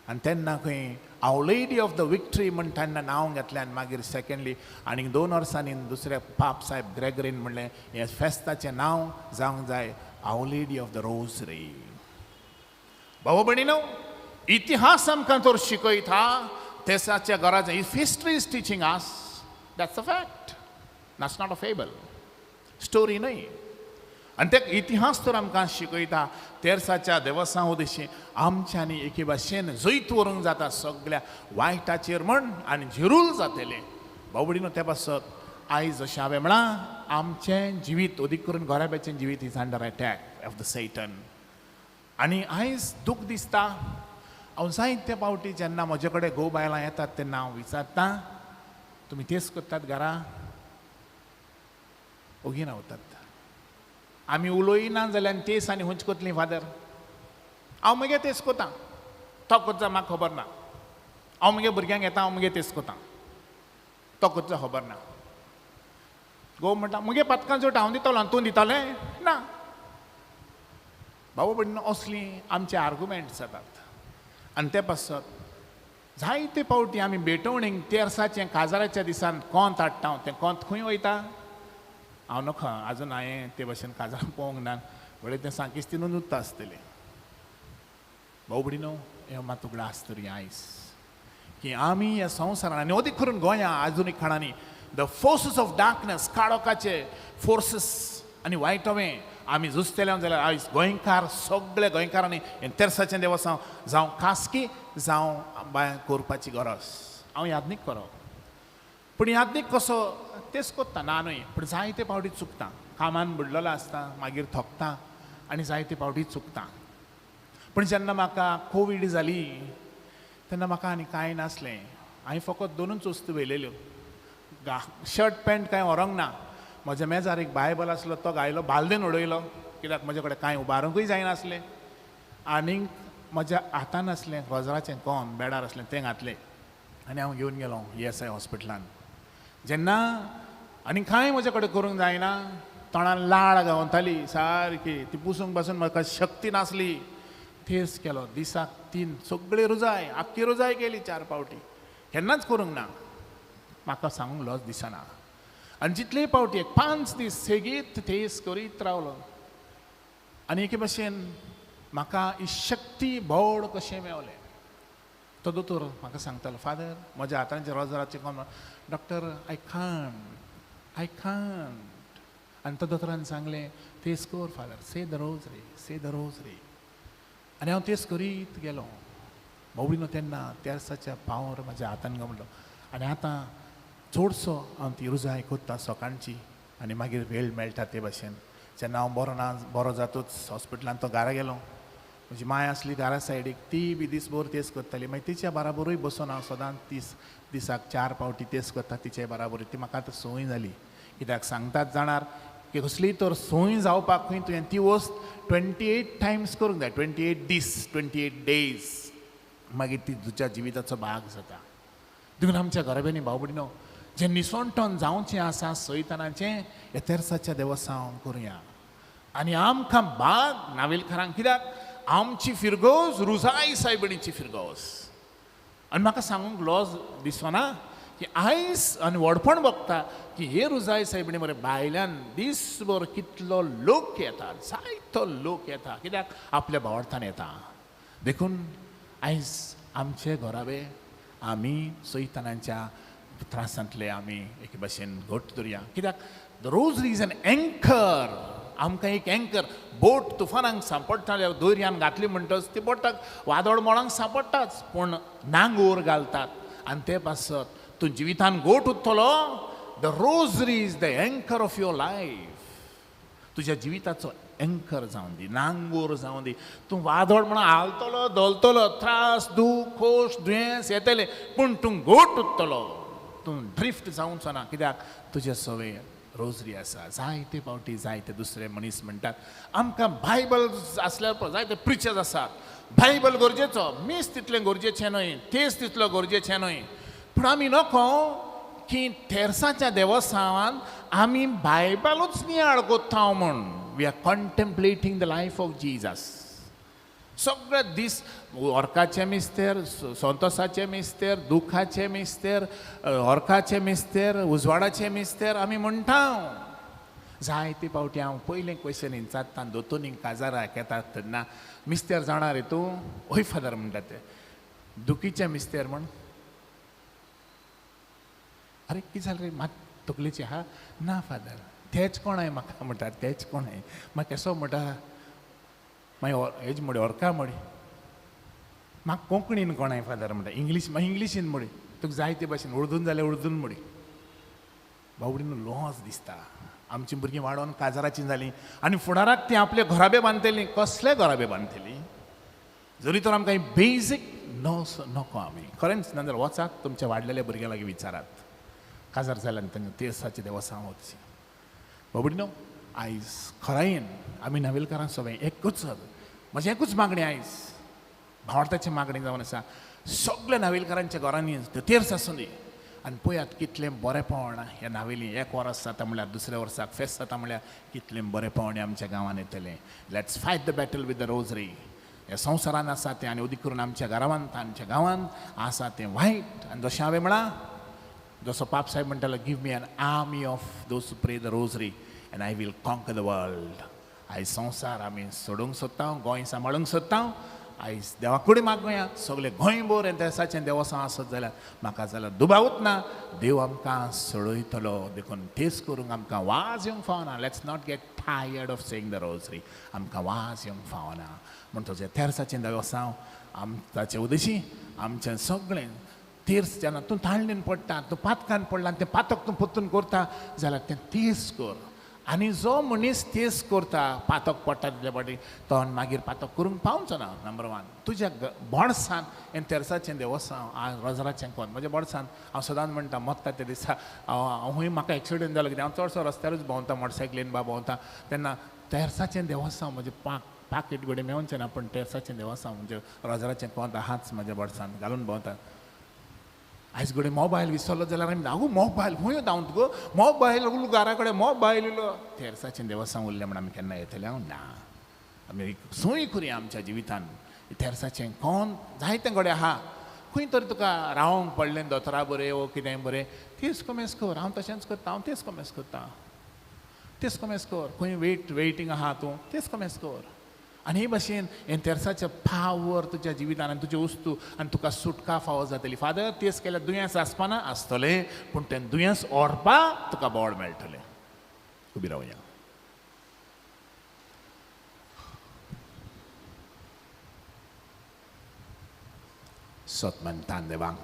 आनी तेन्ना खंय our lady of the victory म्हण तेन्ना नांव घेतलें. आनी मागीर सेकंडली आनीक 2 वर्सांनी दुसऱ्या पाप साहेब ग्रेगरीन म्हणलें हे फेस्ताचें नांव जावंक जाय आवर लेडी ऑफ द रोजरी. भाऊ भयणीनो, इतिहास आमकां तर शिकयता तेसाच्या गरज. If history is teaching us, that's a fact, that's not a fable, story न्हय. आनी ते इतिहास तर आमकां शिकयता तेर्साच्या देवसा उदेशी आमच्यांनी एके भाशेन जैत व्हरूंक जाता सगळ्या वायटाचेर म्हण आनी झिरूल जातले. बावडीनो ते पासत आयज जशें हांवें म्हळां आमचें जिवीत अदीक करून घोराब्याचें जिवीत is under attack of the Satan. आनी आयज दूख दिसता. हांव जायते पावटी जेन्ना म्हजे कडेन घोव बायलां येतात तेन्ना हांव विचारता, तुमी तेच करतात घरा? ओगी रावतात. आमी उलोयना जाल्यार तेच आनी हुंच कोतली फादर. हांव मगे तेच कोतां, तो कोत्ता म्हाका खबर ना. हांव मगे भुरग्यांक येता, हांव मगे तेच कोतां, तो कोत्ता खबर ना. घोव म्हणटा मगे पथकां जोड हांव दितलो, तूं दितलें ना. भाऊ भयण असली आमचे आर्ग्युमेंट्स जातात. आनी ते पासत जायते पावटी आमी भेटवणीक तेर्साचें काजाराच्या दिसान कोंत हाडटा. तें कोंत खंय वयता? हांव नखो आजून हांवें ते भाशेन काजार पळोवंक ना. वळे तें सारकेंच तिनून उरता आसतलें. भाऊ भयणीनो, हें मात उगडास आसतली आयज की आमी ह्या संवसारान आनी अदीक करून गोंयां आजुनीक खाणांनी द फोर्सीस ऑफ डार्कनेस, काळोखाचे फोर्सीस आनी वायटवें आमी झुजतले जाल्यार आयज गोंयकार सगळे गोंयकारांनी हें तेर्साचें देवस्थान जावं खासगी जावं बाय करपाची गरज. हांव यादनीक करप, पूण यादनीक कसो तेच कोत्ता ना न्हय, पूण जायते पावटी चुकता. कामान बुडलेलो आसता, मागीर थकता आनी जायते पावटी चुकता. पूण जेन्ना म्हाका कोवीड जाली तेन्ना म्हाका आनी कांय नासलें. हांवें फकत 2च वस्तू व्हेलेल्यो. शर्ट पॅन्ट कांय व्हरोंक ना. म्हज्या मेजार एक बायबल आसलो, तो घायलो, बालदेन उडयलो, कित्याक म्हजे कडेन कांय उबारूंकूय जायनासलें. आनीक म्हज्या हातान आसलें रोजराचें कोण बेडार आसलें तें घातलें आनी हांव घेवन गेलो ESI हॉस्पिटलान. जेन्ना आनी कांय म्हजे कडेन करूंक जायना, तोंडान लाळ गावताली सारकी, ती पुसूंक पासून म्हाका शक्ती नासली. थेस केलो, दिसाक 3 सगळे रुजाय, आख्खी रुजाय केली 4 पावटी. केन्नाच करूंक ना. म्हाका सांगूंक लज दिसना. आनी जितले पावटी 5 दीस सेगीत थेस करीत रावलो. आनी एके भाशेन म्हाका ही शक्ती बळ कशें मेवलें. तो दोतोर म्हाका सांगतालो, फादर म्हज्या हातांचेर रोजराचें कोण, डॉक्टर आय कांट. आनी तो दोतोरान सांगलें, तेच कर फादर, से द रोजरी. आनी हांव तेच करीत गेलो. भोवडीनो तेन्ना तेर्साच्या पावर म्हाज्या हातान गमलो. आनी आतां चडसो हांव ती रुजाय कोत्ता सकाळची आनी मागीर वेळ मेळटा ते भाशेन. जेन्ना हांव बरो ना, बरो जातूच हॉस्पिटलांत तो घरा गेलो, म्हजी माय आसली घरा सायडीक ती बी दीसभर तेच करताली मागीर तिच्या बराबरूय बसून हांव सदांच दिसाक 4 फावटी तेच करता तिचे बराबर ती म्हाका आतां संवय जाली कित्याक सांगतात जाणार की कसली तर संवय जावपाक खंय तुवें ती वस्त 28 टायम्स करूंक जाय 28 दीस 28 डेज मागीर ती तुज्या जिविताचो भाग जाता देखून आमच्या घराब्यांनी भाव भयणीनो जें निसोंटोन जावचें आसा सैतानाचें एतेर्साच्या देवस्थान करुया आनी आमकां भाग नावेलकारांक कित्याक आमची फिरगोस रुजाई सायबिणीची फिरगोस आनी म्हाका सांगूंक लॉज दिसना की आयज आनी व्हडपण बघता की हे रुजाई सायबिणी मरे भायल्यान दीसभर कितलो लोक येता जायतो लोक येता कित्याक आपल्या भावार्थान येता देखून आयज आमचे घोराबे आमी सैतानाच्या त्रासांतले आमी एके भाशेन घट्ट धरया कित्याक the rosary is an anchor आमकां एक एंकर बोट तुफानांक सांपडटा जाल्यार दोरयान घातली म्हणटच ती बोटाक वादळ मोळांक सांपडटाच पूण नांगोर घालतात आनी ते पासत तूं जिवितान गोट उत्तलो the rosary is the anchor of your life तुज्या जिविताचो एंकर जावन दी नांगोर जावन दी तूं वादळ म्हणून हालतलो दोलतलो त्रास दूख खोश दुयेंस येतले पूण तूं गोट उत्तलो तूं ड्रिफ्ट जावचो ना कित्याक तुजे सवय रोजरी आसा जायते फावटी जायते दुसरे मनीस म्हणटात आमकां बायबल आसल्यार जायते प्रिचर्स आसात बायबल गरजेचो मीच तितलें गरजेचें न्हय तेच तितलो गरजेचें न्हय पूण आमी नको की तेर्साच्या देवस्थानान आमी बायबलूच नियाळ कोत्ता म्हूण we are contemplating the life of Jesus सगळे दीस ओर्काचे मिस्तेर संतोसाचे मिस्तेर दुखाचे मिस्तेर ओर्काचे मिस्तेर उजवाडाचे मिस्तेर आमी म्हणटा जायते फावटी हांव पयलें क्वेश्चन विचारता दोतोनीक काजाराक येतात तेन्ना मिस्तेर जाणार रे तूं हय फादर म्हणटा ते दुखीचे मिस्तेर म्हण अरे कितें जालें रे मात तकलेची हा ना फादर तेच कोण आहे म्हाका म्हणटा तेच कोण आहे म्हाका केसो म्हणटा मागीर हेज म्हडी ओर्का म्हडी म्हाका कोंकणीन कोण आहे फादर म्हणटा इंग्लिशीन म्हडी तुका जाय ते भाशेन उर्दून जाल्यार उर्दून म्हडी बावडीन लॉस दिसता आमची भुरगीं वाडोवन काजाराची जालीं आनी फुडाराक ती आपले घराबे बांदतलीं कसले घराबे बांदतलीं जरी तर आमकां बेजीक नको आमी खरेंच नाजाल्यार वचात तुमच्या वाडलेल्या भुरग्यां लागीं विचारात काजार जाल्यार तांकां तेसाचे देवस्थान वचचें बाबडीनो आयज खरायेन आमी नावेलकारांक सगळें एकूच म्हजें एकूच मागणी आयज भावार्थाची मागणी जावन आसा सगळ्या नावेलकारांच्या घरांनी तेर्स आसूं दी आनी पळयात कितलें बरेंपण ह्या नावेली एक वर्स जाता म्हणल्यार दुसऱ्या वर्साक फेस्त जाता म्हणल्यार कितलें बरेंपण आमच्या गांवांत येतलें let's fight the battle with the rosary ह्या संवसारान आसा तें आनी उदीक करून आमच्या घरांत आमच्या गांवांत आसा तें वायट आनी जशें हांवें म्हणा जसो पाप साहेब म्हणटालो give me an army of those who pray the rosary and I will conquer the world आयज संवसार आमी सोडूंक सोदता गोंय सांबाळूंक सोदता आयज देवा कडेन मागुया सगळे गोंयभर देसाचें देवस्थान आसत जाल्यार म्हाका जाल्यार दुबावूच ना देव आमकां सोडयतलो देखून तेच करूंक आमकां वाज येवंक फावना let's not get tired of saying the rosary आमकां वाज येवंक फावना म्हण तुजें तेर्साचें देवस्थान ताचे उदेशी आमचें सगळें तीर्स जेन्ना तूं ताळणेन पडटा तूं पातकान पडला आनी तें पातक तूं पोत्तून करता जाल्यार तें तीर्स कर आनी जो मनीस तेस करता पातक पडटा तुज्या फाटीं तो मागीर पातक करूंक पावचो ना नंबर 1 तुज्या बोडसान हें तेर्साचें देवस्थान रोजराचें कोण म्हज्या बोडसान हांव सदांच म्हणटा मत्ता त्या दिसा हूंय म्हाका एक्सिडेंट जालो कित्याक हांव चडसो रस्त्यारूच भोंवता मोटरसायकलीन बा भोंवता तेन्ना तेर्साचें देवस्थान म्हजें पाकीट घडये मेळचें ना पूण तेर्साचें देवस्थान म्हणजे रोजराचें कोंत आहाच म्हज्या बोडसान घालून भोंवता आयज घडये मोबायल विसरलो जाल्यार आमी आगो मोबायल खंय धांवत गो मोबायल उलो घरा कडेन मोबायल इलो तेर्साचें देवस्थान उरलें म्हण आमी केन्ना येतले हांव ना आमी सोय करुया आमच्या जिवितान तेर्साचें कोण जायतें घडये आहा खंय तरी तुका रावंक पडलें दोतोरा बरें वो कितें बरें तेच कमेस कर हांव तशेंच करता हांव तेच कमेस करता तेच कमेस कर खंय वेटिंग आहा तूं तेच कमेस कर आनी हे भाशेन हें तेर्साचें पावर तुज्या जिवितान आनी तुजे वस्तू आनी तुका सुटका फावो जातली फादर तेच केल्यार दुयेंस आसपाना आसतलें पूण तें दुयेंस ओरपाक तुका बोड मेळटलें उबी रावया सोतमंतान देवांक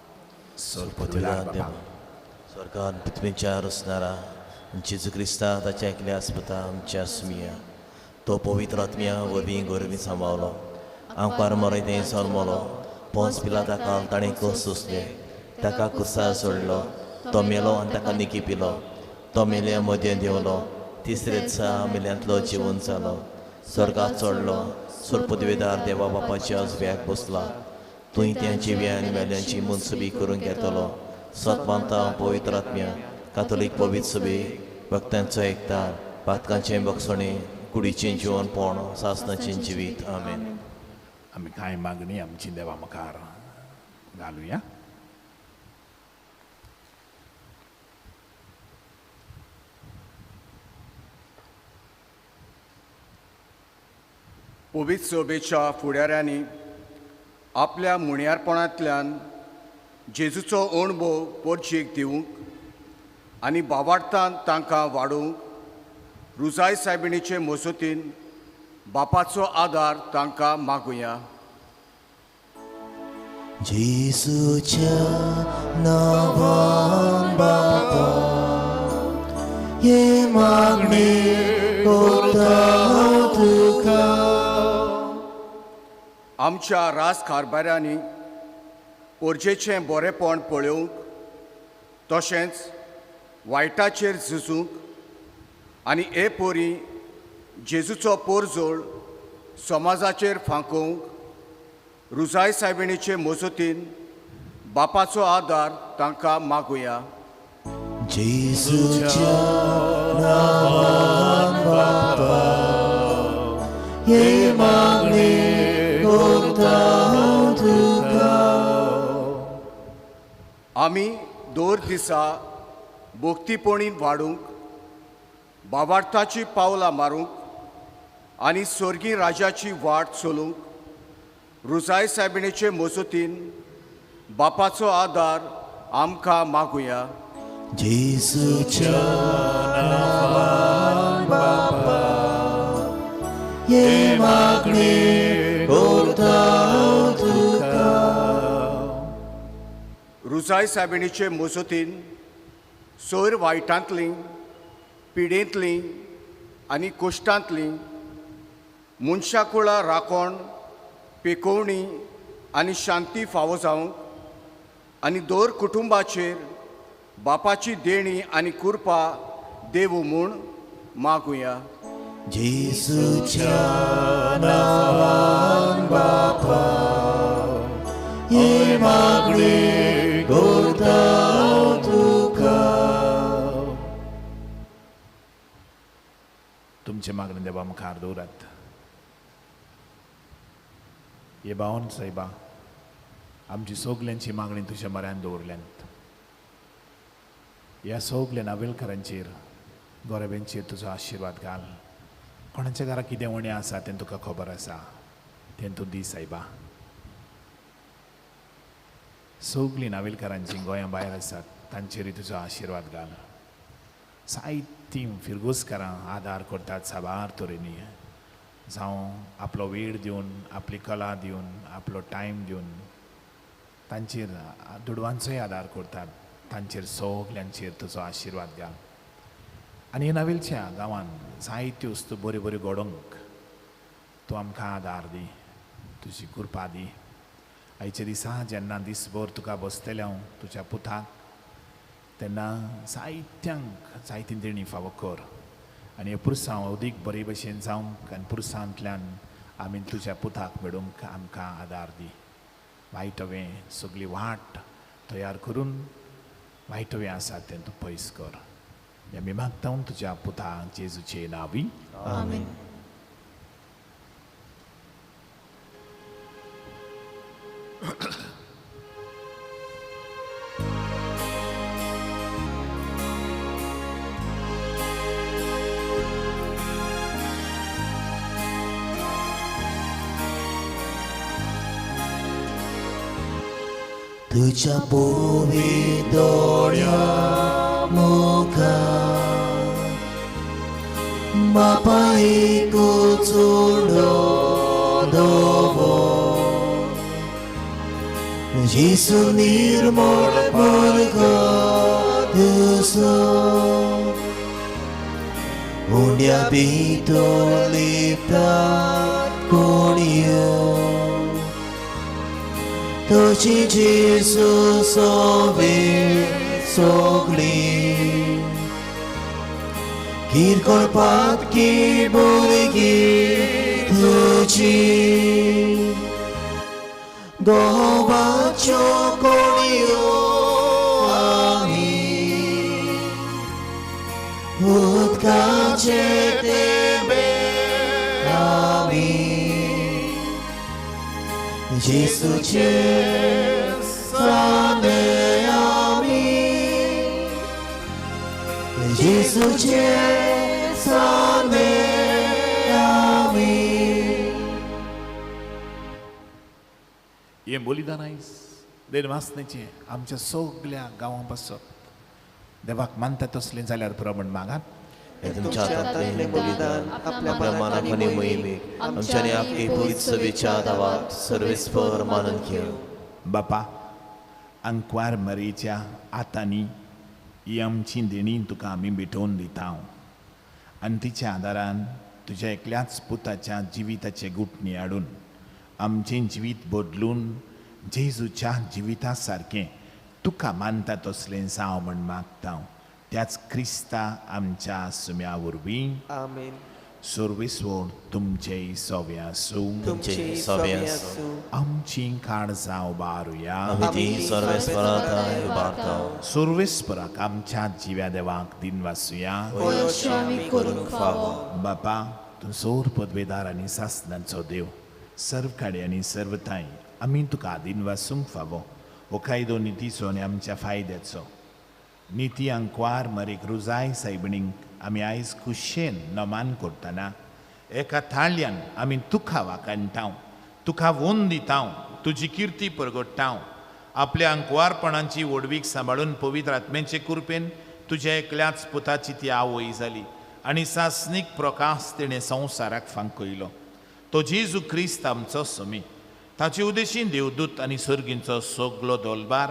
सोलपोतिला देवा स्वर्गान पृथ्वीच्या रचणारा जेजू क्रिस्ता ताच्या एकल्या आस्पता आमच्या सुमिया तो पवित्र आत्म्या वरवीं गोरवीं सांबाळलो आंकवार मरे तें जल्मलो पोंस पिलाताका ताणें कस सोंसले ताका कुसार सोडलो तो मेलो आनी ताका निकी पिलो तो मेल्या मदें देंवलो तिसरे दिसा मेल्यांतलो जिवन जालो स्वर्गाक चडलो सुरपदवेदार देवा बापाच्या उजव्याक बसला तुंय त्या जिव्यान मेल्यांची मनसुबी करून घेतलो सत्वांता पवित्र आत्म्या कातोलीक पवित्र सभे भक्तांचो एकतार पातकांचें बक्षणे कुडीचें जिवनपण सासणाचें जिवीत आमेन. आमी कांय मागणी आमची देवा मुखार घालुया. पवित्र सभेच्या फुडाऱ्यांनी आपल्या मुण्यारपणांतल्यान जेजूचो अणभव परचेक दिवंक आनी बाबार्थान तांकां वाडोवंक रुजाय सायबिणीचे मजतीन बापाचो आदार तांकां मागुया. जेजूच्या नांवान बापा हे मागणी करता तुका. आमच्या राजकारभाऱ्यांनी पोरजेचें बरेपण पळोवंक तशेंच वायटाचेर झुजूंक आनी हे पोरी जेजूचो पोरजोळ समाजाचेर फांकोवंक रुजाय सायबिणीचे मजतीन बापाचो आदार तांकां मागुया. जेजूच्या नांवान बापा हे मागणी करता तुका. आमी दर दिसा भक्तीपणीन वाडूंक बाबार्थाची पावलां मारूंक आनी स्वर्गीय राजाची वाट चलोवंक रुजाय सायबिणीचे मजतीन बापाचो आदार आमकां मागुया. जेजूच्या नांवान बापा हे मागणी करता तुका. रुजाय सायबिणीचे मजतीन सोयर वायटांतलीं पिडेंतलीं आनी कोश्टांतलीं मनशा कुळा राखण पेकोवणी आनी शांती फावो जावंक आनी दर कुटुंबाचेर बापाची देणी आनी कृपा देव म्हूण मागुया. जेजूच्या नांवान बापा हे मागणी करता तुका. तुमचे मागणी देवा मुखार दवरात. ये बावन सायबा आमची सोगल्यांची मागणी तुज्या म्हऱ्यान दवरल्यांत. ह्या सोगल्या नावेलकारांचेर गोरेबेंचेर तुजो आशिर्वाद घाल. कोणाच्या घरा कितें उणें आसा तें तुका खबर आसा तें तूं दी सायबा. सोगलीं नावेलकारांची गोंया भायर आसात तांचेरूय तुजो आशिर्वाद घाल. जायतीं फिरगोसकारां आदार करतात साबार तरेनी जावं आपलो वेळ दिवन आपली कला दिवन आपलो टायम दिवन तांचेर दुडवांचोय आदार करतात. तांचेर सगल्यांचेर तुजो आशिर्वाद घाल. आनी ह्या नावेलच्या गांवांत जायत्यो वस्तू बऱ्यो बऱ्यो घडोवंक तूं आमकां आदार दी. तुजी कृपा दी. आयच्या दिसा जेन्ना दिसभर तुका बसतलें हांव तुज्या पुताक तेन्ना जायत्यांक जायती देणी फावो कर आनी हे पुरसांव अदीक बरे भशेन जावंक आनी पुरसांतल्यान आमी तुज्या पुताक मेळूंक आमकां आदार दी. वायटवें सगळी वाट तयार करून वायटवें आसा तें तूं पयस कर. आमी मागता तुज्या पुताक जेजूचे नांवी. आमेन. तुझ्या पोवी दोळ्या मुखार बापा एकूच चोडो दोवो जेसू निर्मळ मुलगो तुजो उंड्या भितर लिपतात कोणयो तुझी जेसू सोवे सोगली किरकोळपातकी भुरगी तुझी देवाच्यो कोणयो आमी उदकाचे तेबे आमी जेसूचे साने आमी जेसूचे साने आमी हे बलिदान आयज देवासनेचे आमच्या सगळ्या गांवां पासत देवाक मानता तसलें जाल्यार प्रमाण मागात हे तुमच्या हातांतले बलिदान आपल्या प्रमाणाक आनी मोहिमेक आमच्यानी आपली पवित्र सभेच्या दावाक सर्वेस्पर मानून घेव. बापा अंकवार मरेच्या आतांनी ही आमची देणी तुका आमी भेटोवन दिता आनी तिच्या आदारान तुज्या एकल्याच पुताच्या जिविताचे गुटणी हाडून आमचें जिवीत बदलून जेजूच्या जिविता सारकें तुका मानता तसलें जावं म्हण मागता. त्याच क्रिस्ता आमच्या सुम्या वरवीं आमेन. सर्वेस्वर तुमचे सोवे आसूं. तुमचे सोबे आसूं. आमची काळजां उबारुया. आमी ती सर्वेस्परांत उबारताव. सर्वेस्पराक आमच्या जिव्या देवाक दिन वासुया. अशें आमी करूंक फावो. बापा तूं सोर पदवेदार आनी सासणांचो देव सर्वकाळी आनी सर्वताय आमी तुका दिन वासूंक फावो. हो कायदो नितीचो आनी आमच्या फायद्याचो निती अंकवार मरेक रुजाय सायबणींक आमी आयज खुशेन नमान करतना एका थाळ्यान आमी तुका वाकाणटाव, तुका वोन दिताव, तुजी किर्ती परगटाव. आपल्या अंकवारपणांची ओडवीक सांबाळून पवित्र आत्म्याचे कृपेन तुज्या एकल्याच पुताची ती आवय जाली आनी सासनीक प्रकाश तिणें संवसाराक फांकयलो. तो जेजू क्रिस्त आमचो समी ताचे उदेशीन देवदूत आनी सर्गींचो सगलो दोलबार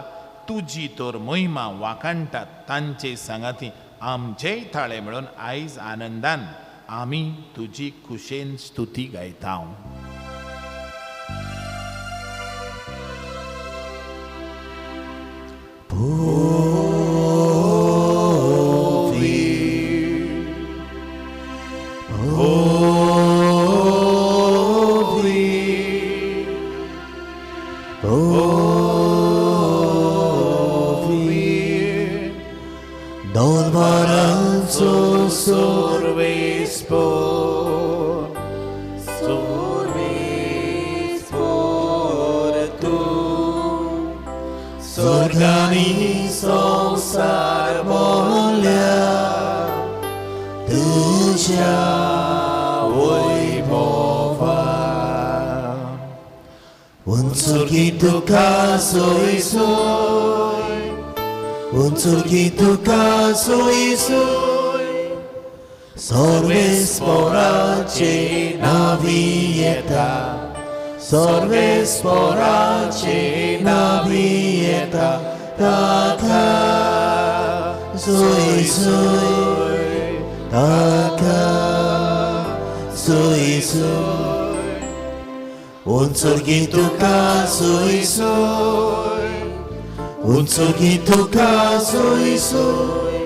तुजी तर महिमा वाकाणटात. तांचे सांगाती आमचेय थाळे मेळून आयज आनंदान आमी तुजी खुशेन स्तुती गायताव. Dolbaranzo sorvespor tu Sorgani संसार मोल्या तुझ्या वैभवात उंचुकी तुका सोय सोय उंचुकी तुका सोय सोय सर्वेस्पराचे नावी येता सर्वेस्पराचे नावी येता ताका सोय सोय ताका सोय सोय उंचुकी तुका सोय सोय उंचुकी तुका सोय सोय.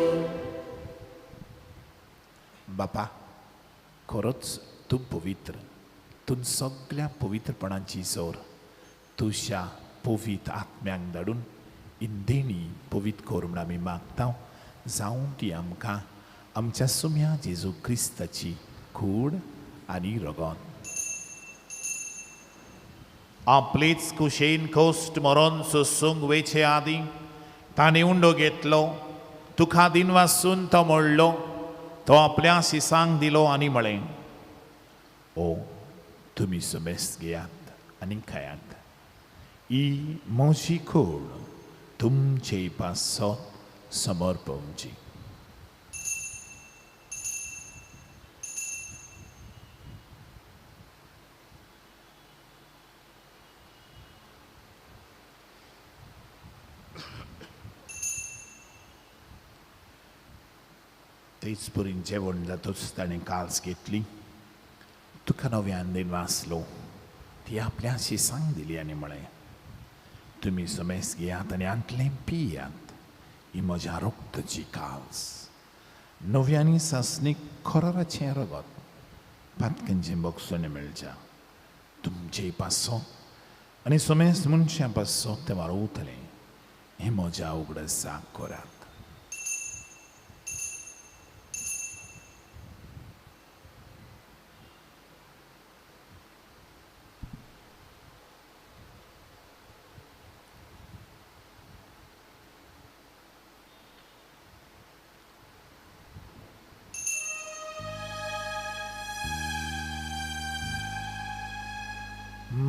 बापा खरोच तूं पवित्र, तूं सगळ्या पवित्रपणाची जोर तुझ्या पवित्र आत्म्याक धाडून इंदेणी पवित्र कर म्हूण आमी मागता. जावं ती आमकां आमच्या सुम्या जेजू क्रिस्ताची कूड आनी रगत. आपलेच कुशेन कोस्ट मरोन सोसूंक वेचे आदी ताणें उंडो घेतलो, तुका दिन वासून तो मोडलो, तो आपल्या शिसांक दिलो आनी म्हळें, ओ तुमी सुमेस्त घेयात आनी खायात, ही म्हजी कूड तुमचे पासत समर्पवची. तेच परीन जेवण जातूच ताणें काल्स घेतली, तुका नव्यान दिन वाचलो, ती आपल्या शिसांक दिली आनी म्हळें, तुमी समेस घेयात आनी आंतलें पियात ही म्हज्या रोगताची काल्स नव्यांनी सासणीक खोराराचें रगत पातकांचें बगसोने मेळच्या तुमचे पासो आनी समेस मनशां पासो तें वाडवतलें हें म्हज्या उगडसाक करात.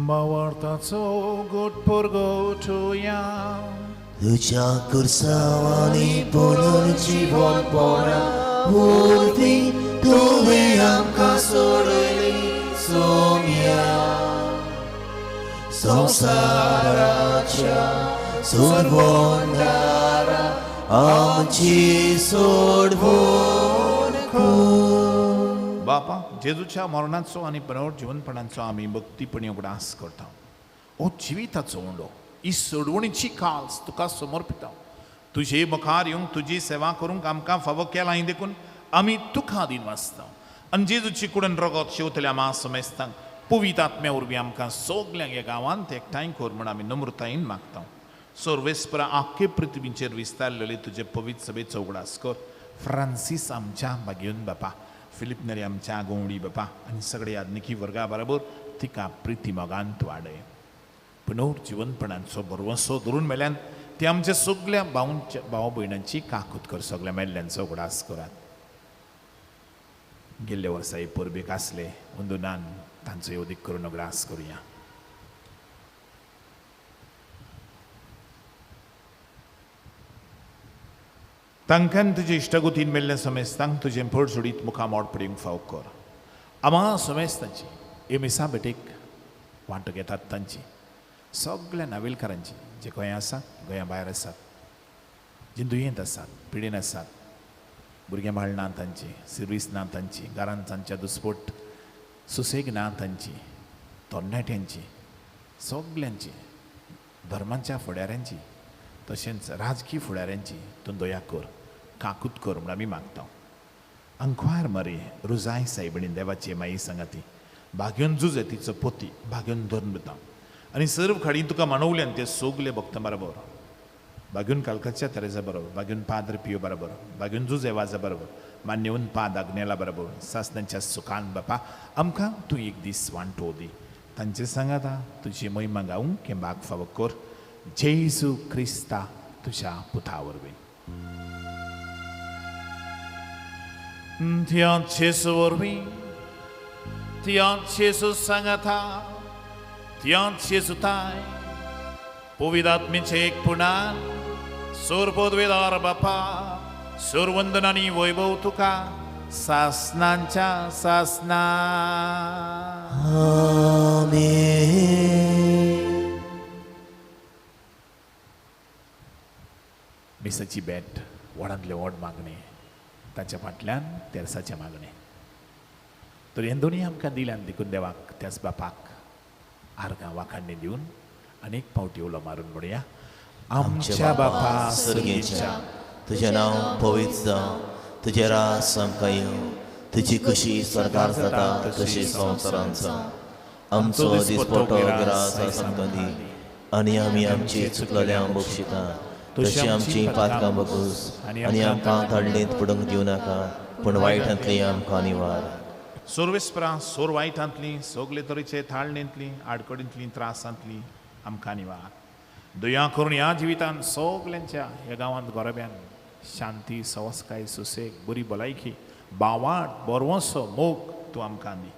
Bawartaco good purgotuja. तुझ्या कुर्सावानी पुनर्जीवनपणा मूर्ती तुवें आमकां सोडली सोम्या संवसाराच्या सोडवणदारा आमची सोडवण कर. बापा जेजूच्या मरणाचो आनी पुनर्जीवनपणाचो आमी भक्तीपणी उगडास करता. ओ जिविताचो उंडो ही सोडवणीची काल्स तुका समर्पिता. तुजे मुखार येवंक तुजी सेवा करूंक आमकां फावो केला ही देखून आमी तुका आदीन वाचता. आनी जेजूची कुडन रगत शेवतल्या मा समेस्तांक पवित्र आत्म्या वरवीं आमकां सोगल्यांक ह्या गांवांत एकठांय कर म्हूण आमी नम्रतायेन मागता. सर्वेस्परा आख्खे पृथ्वीचेर विस्तारलेले तुजे पवित्र सभेचो उगडास कर. फ्रांसीस आमच्या भाग्यवन बापा, फिलिप नरी आमच्या गोंवडी बापा आनी सगळे याज्ञिकी वर्गा बरोबर तिका प्रिती मोगांत वाडय. पुनर्जीवनपणाचो बरवंसो धरून मेल्यान ते आमच्या सगळ्या भाव भयणांची काकूत कर. सगळ्या मेल्ल्यांचो उगडास करात. गेल्ल्या वर्सा हे परबेक आसले वंदनान तांचो येवदीक करून उगडास करुया. तांकां तुजे इश्टगुतीन मेल्ल्या समेस्तांक तुजें पड सोडीत मुखार मोड पडूंक फाव कर. आमा समेस्तांची हे मिसा बेटेक वांटो घेतात तांची सगळ्या नावेलकारांची जे गोंया आसात, गोंया भायर आसात, जे दुयेंत आसात, पिडेन आसात, भुरग्यां बाळ ना तांची, सर्वीस ना तांची, घरांत तांच्या दुस्पट सुसेग ना तांची, तरणाट्यांची, सगळ्यांची, धर्मांच्या फुडाऱ्यांची तशेंच राजकीय फुडाऱ्यांची तूं दया कर, काकूत कर म्हूण आमी मागता. अंकवार मरे रुजाय सायबीण देवाची माई सांगाती भाग्योन जुजे तिचो पोती भाग्योन धर्मता आनी सर्व खाडी तुका मानवल्यान ते सोगले भक्त बरोबर भाग्योन कालकाच्या तेरेजा बरोबर भाग्योन पाद्र पियो बरोबर भाग्योन जुजे वाजा बरोबर मान्यवन पाद आग्नेला बरोबर सासनांच्या सुखान बापा आमकां तूं एक दीस वांटो दी. तांचे सांगाता तुजी महिमा गावंक हें भाग फावो कर. जेजू क्रिस्ता तुझ्या पुता वरवीं. त्या जेजू वरवीं त्या जेजू सांगाता त्या जेजूताय पवित्र आत्मेचे एकपुणान सोर पदवेदार बापा सोर वंदनांनी वैभव तुका सासनांच्या सासना. आमेन. मिसाची बॅट व्हडांतले व्हड मागणे ताच्या फाटल्यान तेरसाचें मागणें. तर हें दोनी आमकां दिल्यान देखून देवाक त्याच बापाक आर्गां वाखाणणी दिवन आनीक फावटी उलो मारून म्हणुया. आमच्या बापा सर्गेच्या तुजें नांव पवित्र जावं, तुजें रास आमकां येवं, तुजी कशी स्वर्गार जाता तशी संवसारांत जावं. आमचो दिसपट्टो ग्रास आमकां दी आनी आमी आमची चुकलेल्यांक बक्षिता तशी आमची पातकां बगूस आनी आमकां ताळणेंत पडूंक दिवं नाका पूण वायटांतली आमकां निवार. सोर्वेस्परा सोर वायटांतली सगळे तरेचे थाळणेंतली आडकडींतली त्रासांतली आमकां निवार. दया करून ह्या जिवितान सगल्यांच्या ह्या गांवांत गोरब्यान शांती सवस्काय सुसेग बरी भलायकी बावाट बरवंसो मोग तूं आमकां दी.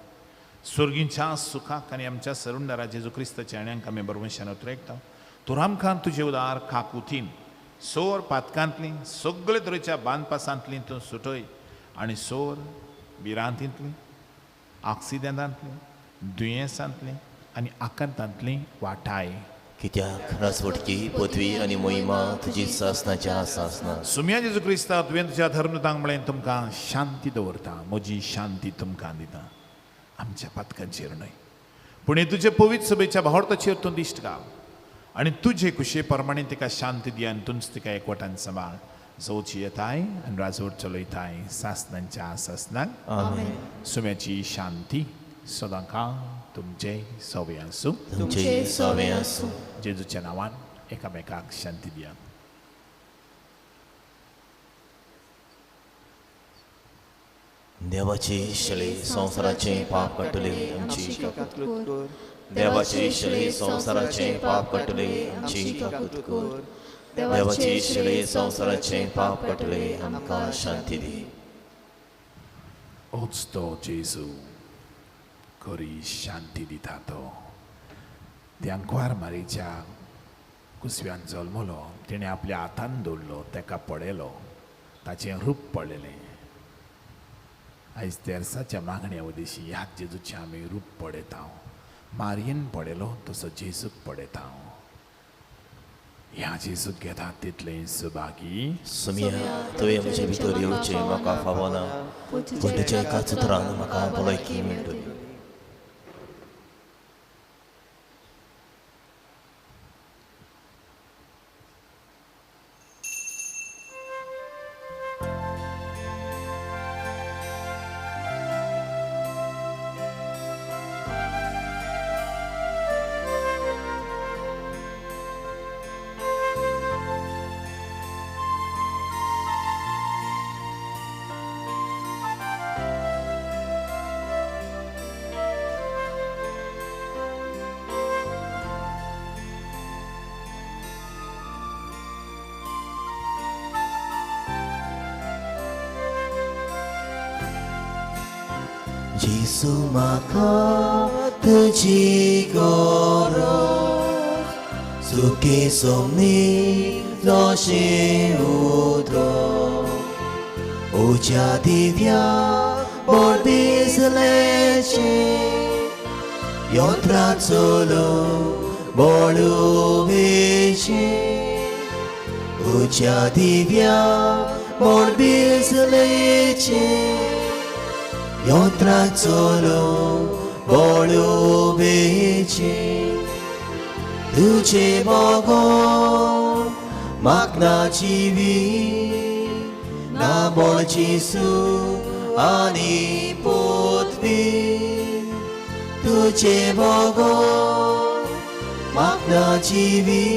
स्वर्गीच्या सुखाक आनी आमच्या सरुंडारा जेजू क्रिस्ताच्या आण्यांक आमी बरवंशान उतरयता. तर आमकां तुजे उदार काकुतीन सोर पातकांतली सगळे तरेच्या बांदपासांतली तूं सुटय आनी सोर भिरांतींतली आक्सिडेंटांतली दुयेंसांतली आनी आकांतांतली वाटाय. कित्याक रासवटची पदवी आनी मोहिमा तुजी सासनाच्या सासना. सुम्या जेजू क्रिस्ता तुवें तुज्या धर्मतांक म्हळें तुमकां शांती दवरता, म्हजी शांती तुमकां दिता. आमच्या पातकांचेर न्हय पूण हे तुजे पवित्र सभेच्या भावर्थाचेर तूं दिश्ट घाल आनी तुजे कुशे प्रमाणे तिका शांती दी आनी तुंच तिका एकवटान सांबाळ जवची येताय आनी राजवट चलयताय सासनांच्या सासनाक आमेन. सुम्याची शांती सदांकाळ तुमचे सवय आसूं. तुमचे सवे आसूं. जेजूच्या नांवान एकामेकाक शांती दिया. देवाची शळे संवसाराचे पाप कटले आमची काकूत कर. देवाची शळे संवसाराचे पाप कटले आमची काकूत कर. देवाची शळे संवसाराचे पाप कटले आमकां शांती दी. होच तो जेजू खरी शांती दिता तो. त्यांकवार मारीच्या कुसव्यान जल्मलो तिणें आपल्या हातान दवरलो तेका पडयलो ताचें रूप पडलेलें. आयज तेरसाच्या मागण्या उदेशी ह्याच जेजूचें आमी रूप पळयता. मारयेन पडयलो तसो जेजूक पळयता. ह्या जेजूक घेता तितलें सुभागी. सुमिया तुवें म्हजे भितर येवचें म्हाका फावो ना, पूण तुज्या एका उतरान म्हाका भलायकी मेळटली. Jesu म्हाका तुजी गरज, सुखी सोमनी जशें उदक. ओच्या दिव्या बोड दिसलेचें यंत्रा चलो बळुवेचें. ओच्या दिव्या बोड दिसलेचें यंत्रा चलो बळुवेचें. तुजे बघून म्हाका जिवी ना बोळ जेसू आनी पृथ्वी. तुजे बघून म्हाका जिवी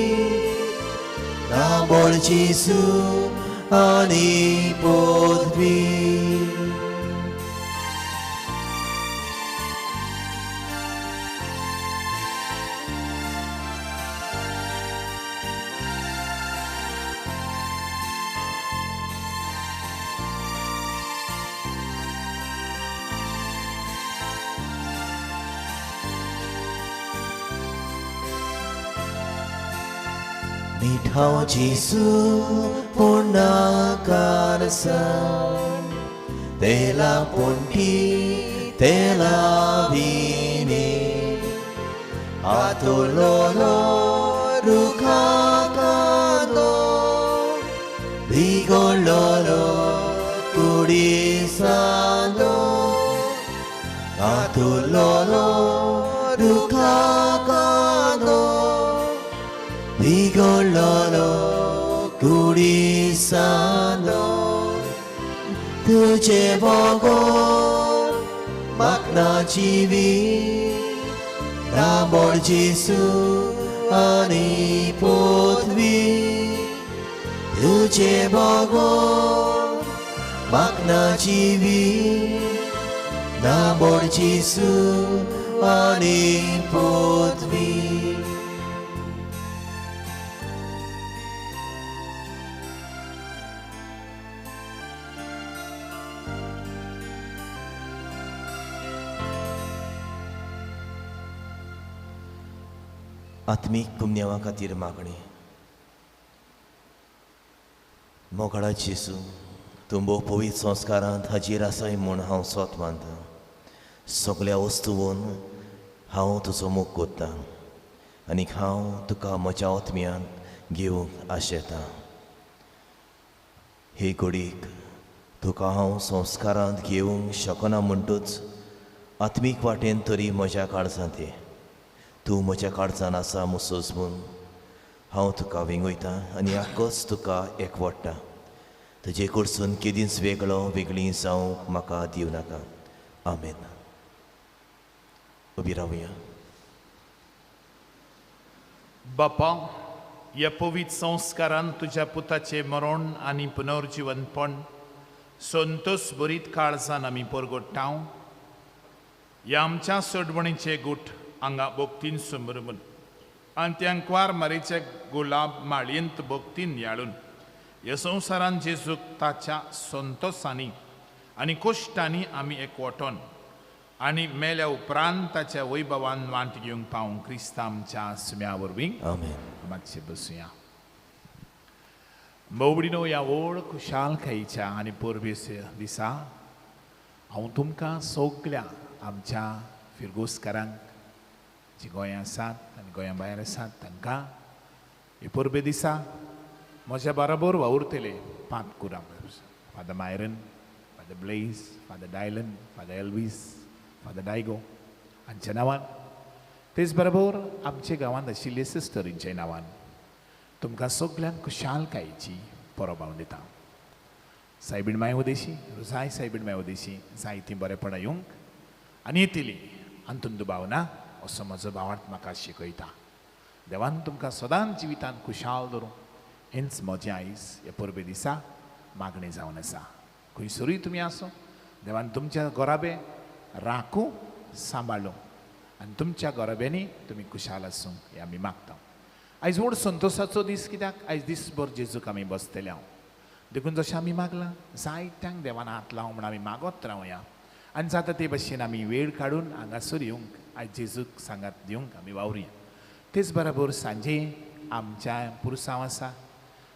ना बोळ जेसू आनी पृथ्वी. मिठाव जेसू पुण्यकारसान तेला पोंटी तेला विने आतोलोलो रुखाकानो बिगोलोलो कुडिसानो. आतोलोलो रुखाकानो बिगोलोलो कुडिसानो. तुजे बघून म्हाका जिवी ना बोळ जेसू आनी पृथ्वी. तुजे बघून म्हाका जिवी ना बोळ जेसू आनी पृथ्वी. आत्मीक पुण्यवा खातीर मागणी. मोगाळा जेसू तूं भोव पवित्र संस्कारांत हाजीर आसाय म्हूण हांव स्वत मानतां. सगळ्या वस्तूवन हांव तुजो मोग कोत्तां आनी हांव तुका म्हज्या आत्म्यान घेवंक आशेतां. हे घडीक तुका हांव संस्कारांत घेवंक शकना म्हणटूच आत्मीक वाटेन तरी म्हज्या काळजांत ये. तूं म्हज्या काळजान आसा मुसोज म्हूण हांव तुका विंगयतां आनी आक्कोच तुका एकवडटा. तुजे कडसून केदींच वेगळी जावंक म्हाका दिवं नाका. आमेन. उबी रावया. बापा, ह्या पवित्र संस्कारान तुज्या पुताचें मरण आनी पुनर्जीवनपण संतोश बरीत काळजान आमी परगट्टाव. ह्या आमच्या सोडवणीचे गुट हांगा भोगतीन समरमून आनी त्या अंकवार मारेच्या गुलाब माळयेंत भोगतीन याळून ह्या संवसारान जेजूक ताच्या संतोषांनी आनी कश्टांनी आमी एकवटोन आनी मेल्या उपरांत ताच्या वैभवान वांट घेवंक पावूंक क्रिस्त आमच्या सुम्या वरवीं आमेन. मातशें बसुया. मोवडीनो ह्या व्हड खुशालकायेच्या आनी परबेच्या दिसा हांव तुमकां सगल्या आमच्या फिरगोसकारांक जी गोंयांत आसात आनी गोंया भायर आसात तांकां हे परबे दिसा म्हज्या बरोबर वावुरतले 5 कुरां father Myron, father Blaise, father Dylan, father Elvis, father Diego हांच्या नांवान, तेच बरोबर आमच्या गांवांत आशिल्ले सिस्टरींच्या नांवान तुमकां सगल्यांक खुशालकायेची परब हांव दितां. सायबीण माय उदेशी, रोजाय सायबीण माय उदेशी जायतीं बरेपणां येवंक आनी येतली अंतुंद भावना असो म्हजो भावार्थ म्हाका शिकयता. देवान तुमकां सदांच जिवितांत खुशाल दवरूं हेंच म्हजें आयज ह्या परबे दिसा मागणें जावन आसा. खंयसरूय तुमी आसो, देवान तुमच्या गोराबे राखूं, सांबाळूं आनी तुमच्या गोराब्यांनी तुमी खुशाल आसूं हें आमी मागता. आयज व्हड संतोशाचो दीस, कित्याक आयज दिसभर जेजूक आमी बसतले हांव देखून जशें आमी मागलां जायत्यांक देवान हात लावं म्हण आमी मागत रावया आनी जाता ते भशेन आमी वेळ काडून हांगासर येवंक आयज जेजूक सांगात दिवंक आमी वावरुया. तेच बरोबर सांजे आमच्या पुरसांव आसा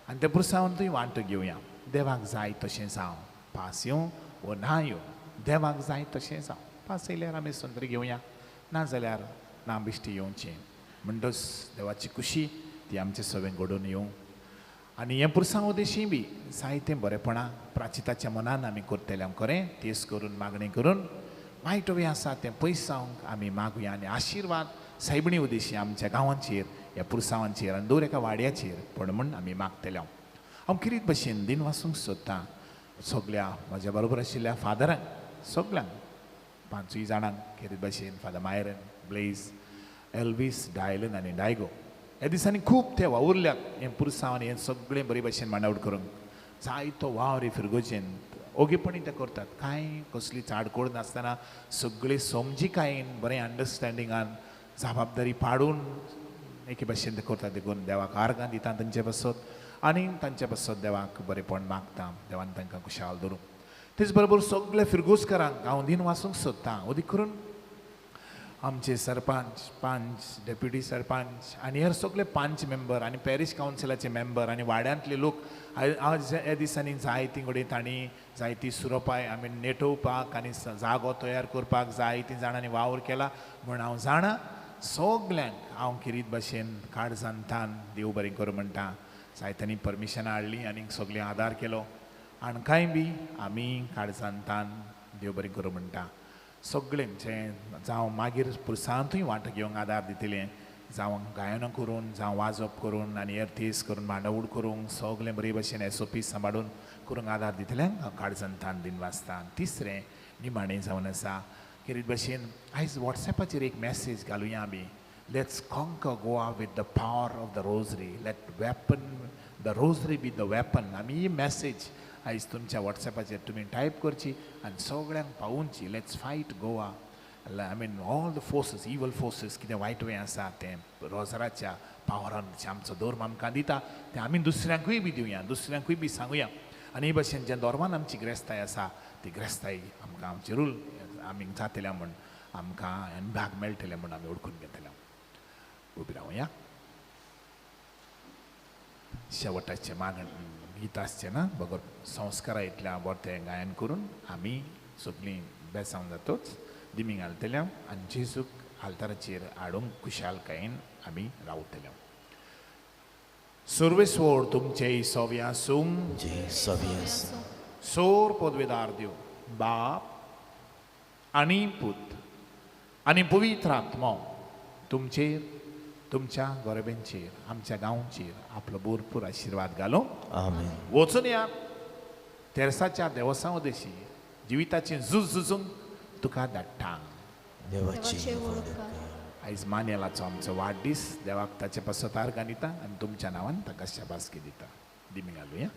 आनी त्या पुरसांवांतूय वांटो घेवया. देवाक जाय तशें जावं, पास येवं वो ना येवं, देवाक जाय तशें जावं. पास येयल्यार आमी संत्री घेवया, ना जाल्यार ना बिश्टी येवचें. म्हणटच देवाची खुशी ती आमचे सवें घडोवन येवं आनी हें पुरसांव उदेशी बी जायतें बरेपणां प्राचिताच्या मनान आमी करतले खरें. तेच करून मागणी करून वायट वें आसा तें पयस जावंक आमी मागुया आनी आशिर्वाद सायबिणी उदेशी आमच्या गांवांचेर, ह्या पुरसांवांचेर आनी दर एका वाड्याचेर पड म्हण आमी मागतले. हांव किरीत भशेन दिन वाचूंक सोदतां सगल्या म्हज्या बरोबर आशिल्ल्या फादरांक, सगल्यांक 5 जाणांक किरीत भशेन father Myron, Blaze, Elvis, Dylan आनी डायगो ह्या दिसांनी खूब ते वावुरल्याक हें पुरसांव आनी हें सगळें बरे भशेन मांडावळ करूंक. जायतो वावर हे फिरगोचेन ओगेपणी ते करतात. कांय कसली चाडकोड नासतना सगळे समजिकायेन बरें अंडरस्टँडिंगान जबाबदारी पाडून एके भशेन ते करतात. देखून देवाक आर्गां दिता तांचे बसत आनी तांचे बसत देवाक बरेपण मागता. देवान तांकां खुशाल दवरूं. तेच बरोबर सगळे फिरगोसकारांक हांव दिन वाचूंक सोदतां. अदीक करून आमचे सरपंच, पंच, डेप्युटी सरपंच आनी हे सगळे 5 मेंबर आनी पॅरीश कावन्सिलाचे मेंबर आनी वाड्यांतले लोक आज ह्या दिसांनी जायतीं कडेन तांणी जायती सुरोपाय आमी नेटोवपाक आनी जागो तयार करपाक जायतीं जाणांनी वावर केला म्हूण हांव जाणा. सगल्यांक हांव किरीत भशेन काळजांतान देव बरें करूं म्हणटा. जायत्यांनी परमिशनां हाडलीं आनी सगळें आदार केलो. आणकाय बी आमी काळजांतान देव बरें करूं म्हणटा. सगळ्यांचे जावं मागीर पुरसांतूय वांटो घेवंक आदार दितले, जावं गायनां करून, जावं वाजप करून आनी एर्थेस करून मांडावळ करूंक सगळें बरे भशेन SOP सांबाळून करूंक आदार दितल्यांक हांव काळजांतान दिन वाचतां. तिसरें निमाणें जावन आसा किरीत भशेन आयज वॉट्सॅपाचेर एक मॅसेज घालुया आमी. Let's conquer Goa with the power of the rosary. Let weapon the rosary be the weapon. आमी ही मॅसेज आयज तुमच्या वॉट्सॅपाचेर तुमी टायप करची आनी सगळ्यांक पावोवची. Let's fight Goa. I mean all the forces, evil forces, कितें वायट वें आसा तें रोजराच्या पावरान आमचो धर्म आमकां दिता तें आमी दुसऱ्यांकूय बी दिवया, दुसऱ्यांकूय बी सांगुया. आनी हे भशेन जे धर्मान आमची ग्रेस्ताय आसा ती ग्रेस्ताय आमकां आमचे रूल आमी जातल्या म्हूण आमकां भाग मेळटले म्हूण आमी ओळखून घेतले. उबी रावया. शेवटाचें गीत आसचें ना बगर संस्कारा इतल्या बरें गायन करून आमी सगळीं बेसांव जातोच दिमी घालतले आनी जेजूक आल्ताराचेर हाडूंक खुशालकायेन आमी रावतले. सर्वेस्वर तुमचे सव्य आसूं, जे सवी आसा सोर पदवेदार देव बाप आनी पूत आनी पवित्र आत्मा तुमचेर, तुमच्या गोरब्यांचेर आमच्या गांवचेर आपलो भरपूर आशिर्वाद घालूं. आमेन. वचून या तेरसाच्या देवसां देशी जिविताचें झुजून तुका धाडटा. देवाची आयज मानेलाचो आमचो वाडदीस देवाक ताचे पासोतार घालिता आनी तुमच्या नांवान ताका शाबासकी दिता. दिमी घालुया.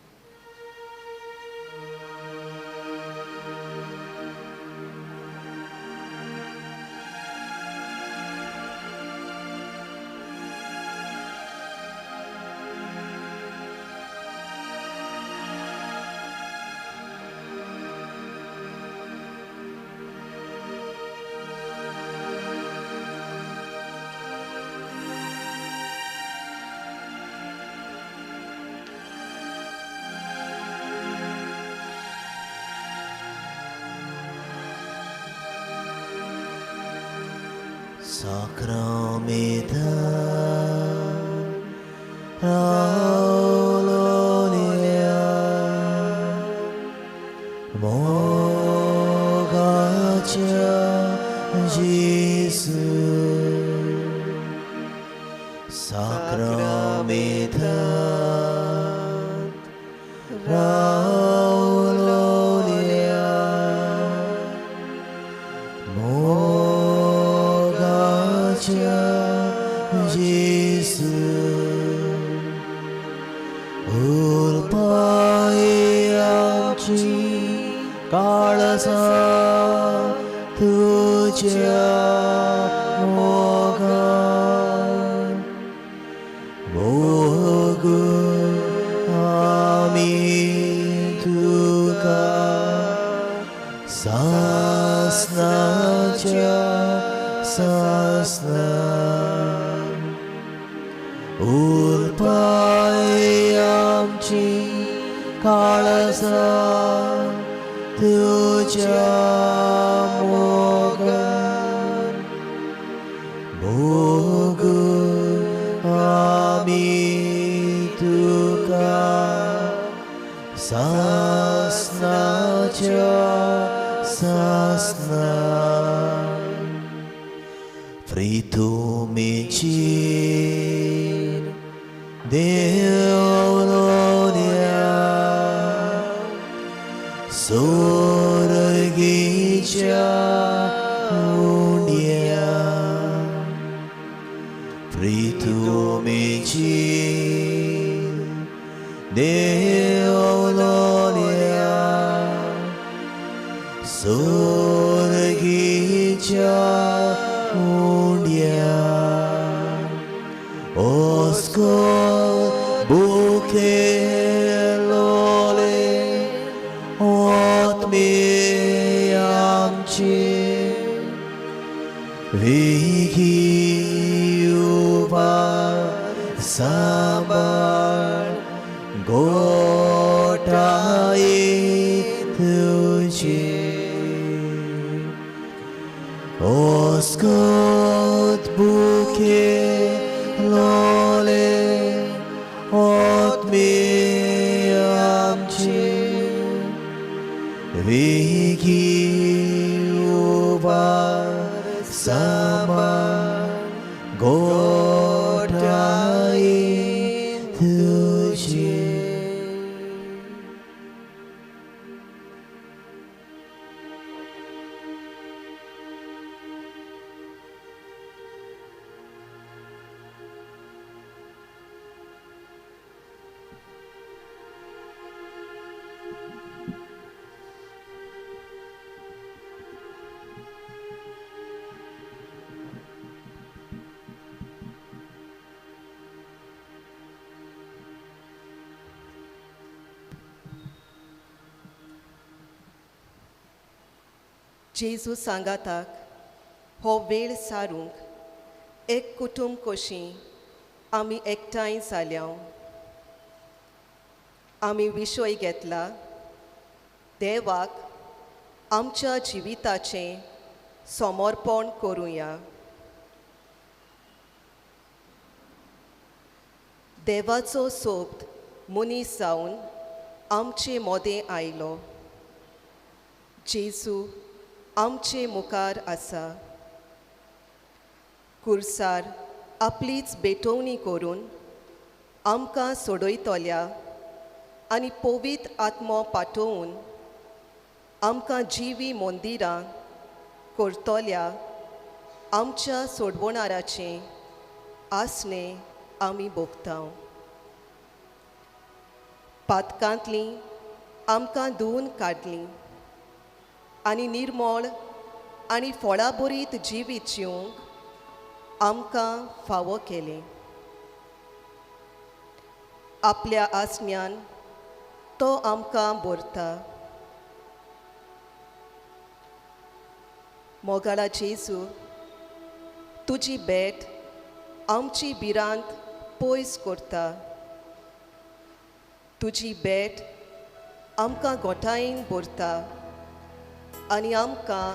Sacramenta Aulonia Mogacha Jesus Sacramenta Aulonia Jesus, urpayachi kalasa tuja mogan mogu ami tuka sasnaja sasna urpayamchi kalasa tuja mogan mogu ami tuka sasnaja sasna Fritu micin Deolonia Surgicha unia Fritu micin Deolonia Surgicha unia Osco bukelole otmiyamchi vigiuva sabar gotai tuji Oscot bukelole otmiyamchi vigiuva sama godai tuji जेजू सांगाताक हो वेळ सारूंक एक कुटुंब कशी आमी एकठांय जाल्या आमी विशय घेतला देवाक आमच्या जिविताचें समर्पण करुया देवाचो सोबत मनीस जावन आमचे मोदें आयलो जेजू आमचे मुखार आसा खुर्सार आपलीच बेटवणी करून आमकां सोडयतल्या आनी पवित्र आत्मो पाठोवन आमकां जिवी मंदिरां करतल्या आमच्या सोडवणाराचें आसणें आमी भोगता. पातकांतलीं आमकां धुवन काडलीं आनी निर्मळ आनी फळां बरीत जिवीत जिवंक आमकां फावो केलें. आपल्या आसण्यान तो आमकां भरता. मोगाळा जेजू, तुजी भेट आमची भिरांत पयस करता. तुजी भेट आमकां गोठायेन भरता आनी आमकां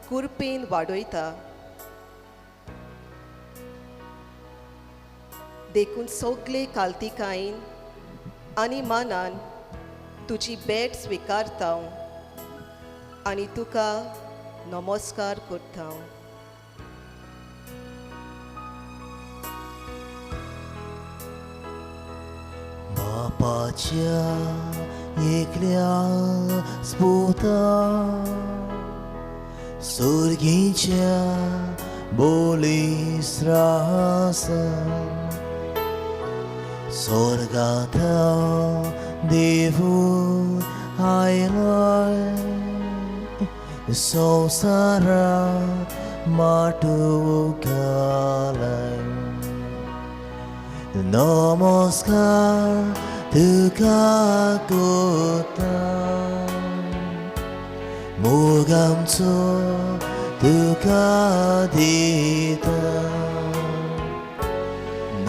कुरपेन वाडयता. देखून सगळे काल्तिकायेन आनी मानान तुजी भेट स्विकारता आनी तुका नमस्कार करता. बापाच्या एकल्या स्पुता सुरगीच्या बोलीस रास स्वर्गांत देवूळ आयलाय संवसारा माटू घालाय. नमस्कार तुका करता मोग आमचो तुका दिता.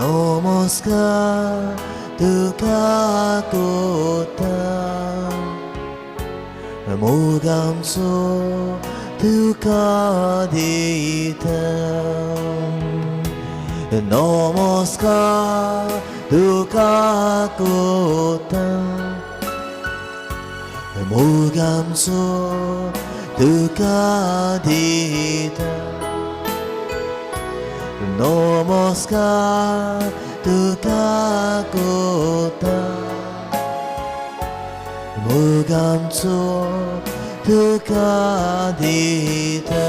नमस्कार तुका करता मोग आमचो तुका दिता. नमस्कार तुका करता मोग आमचो तुका दिता. नमस्कार तुका करता मोग आमचो तुका दिता.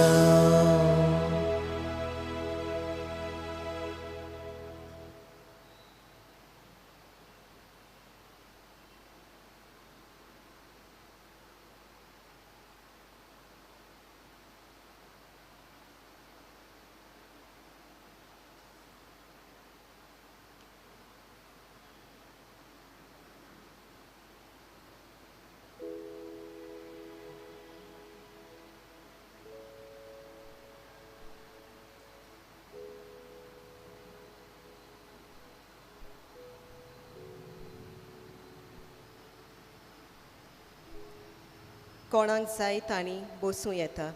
कोणाक जाय तांणी बसूं येता.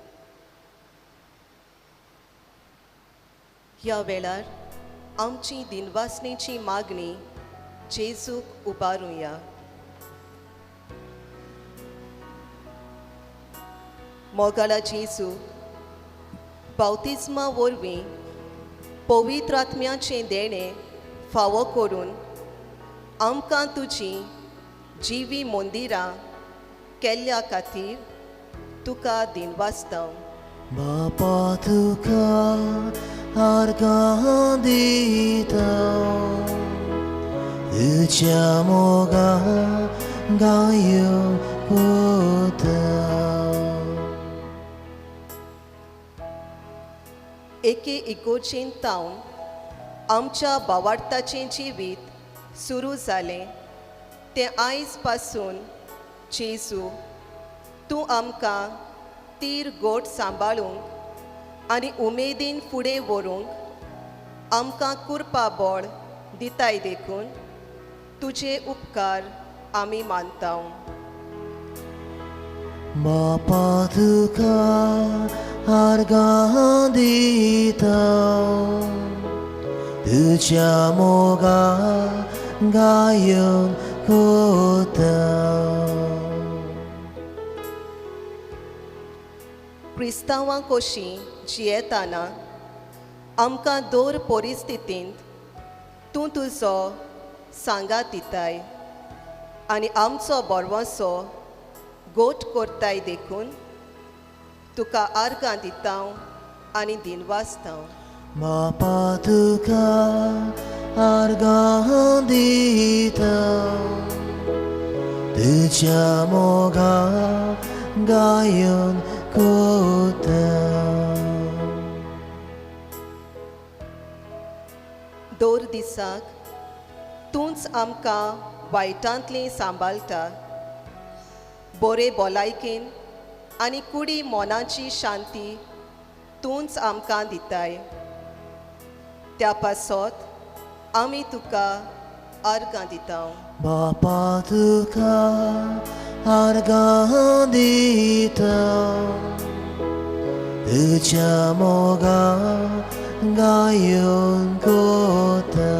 ह्या वेळार आमची दिनवासनेची मागणी जेजूक उबारुया. मोगाळा जेजू, बावतिस्मा वरवीं पवित्र आत्म्याचें देणें फावो करून आमकां तुजी जिवी मंदिरां केल्ल्या खातीर तुका दिनवासता. बापा तुका आर्गां दिता तुज्या मोगा गायो कोता. एके इगोर्जेन तावन आमच्या भावार्थाचें जिवीत सुरू जालें तें आयज पासून जेजू तूं आमकां तीर गोट सांबाळूंक आनी उमेदीन फुडें व्हरूंक आमकां कुरपा बळ दिताय. देखून तुजे उपकार आमी मानता. बापा तुका आर्गां दिता तुज्या मोगा गायो कोता. क्रिस्तांवां कशीं जियेताना आमकां दर परिस्थितींत तूं तुजो सांगात दिताय आनी आमचो बोरवोसो गोठ करताय देखून तुका आर्गां दितां आनी दिनवासतां. बापा तुका आर्गां दिता तुज्या मोगा गायन कोता. दर दिसाक तूंच आमकां वायटांतली सांबाळटा. बरे भलायकेन आनी कुडी मोनाची शांती तूंच आमकां दिताय. त्या पासत आमी तुका आर्गां दितां. बापा तुका आर्गां दिता तुज्या मोगा गायन कोता.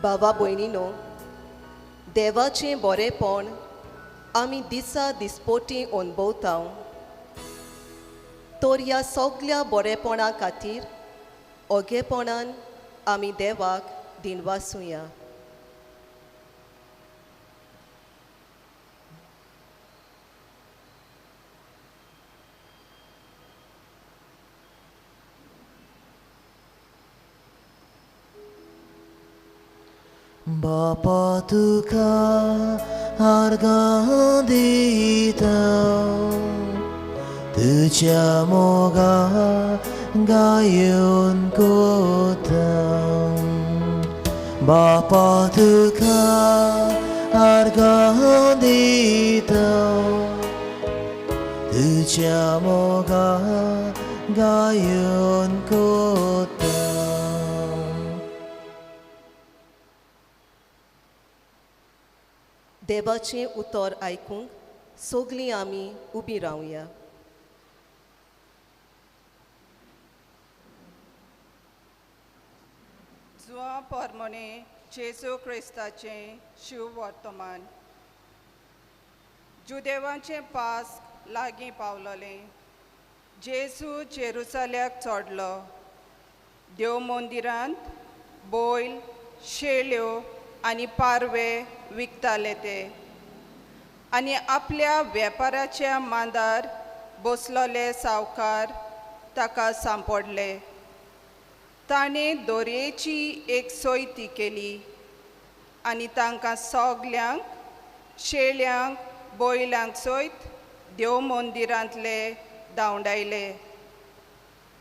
बाबा भयणीनो, देवाचें बरेपण आमी दिसा दिसपोटी अणभवता. तर ह्या सगळ्या बरेपणा खातीर ओगेपणान आमी देवाक दिनवासुया. बापा तुका आर्गां दिता तुज्या मोगा गायन कोता. बापा तुका आर्गां दिता तुज्या मोगा गायन कोता. देवाचें उतर आयकूंक सगळीं आमी उबीं रावया. जुआ पोरमोने जेजू क्रिस्ताचें शिव वर्तमान. जुदेवांचें पास्क लागीं पावलोलें. जेजू जेरुसाल्याक चोडलो. देव मंदिरांत बैल, शेळ्यो आनी पारवे विकताले ते. आनी आपल्या वेपाराच्या मांदार बसलोले सावकार ताका सांपडले. ताणें दोरयेची एक सोयती केली आनी तांकां सगल्यांक, शेळ्यांक, बैलांक सयत देव मंदिरांतले धांवडायले.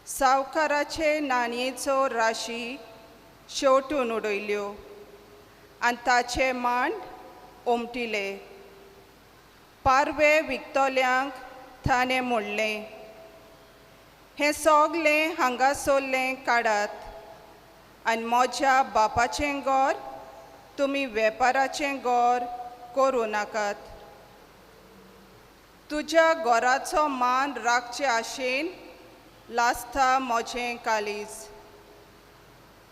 सावकाराचे नाणयेचो राशी शेवटून उडयल्यो आनी ताचे मांड उमटिले. पारवे विकतोल्यांक ताणें म्हणलें, हें सगलें हांगासरलें काडात आनी म्हज्या बापाचें घर तुमी वेपाराचें घर करूं नाकात. तुज्या घराचो मान राखचे आशेन लासता म्हजें कालीज.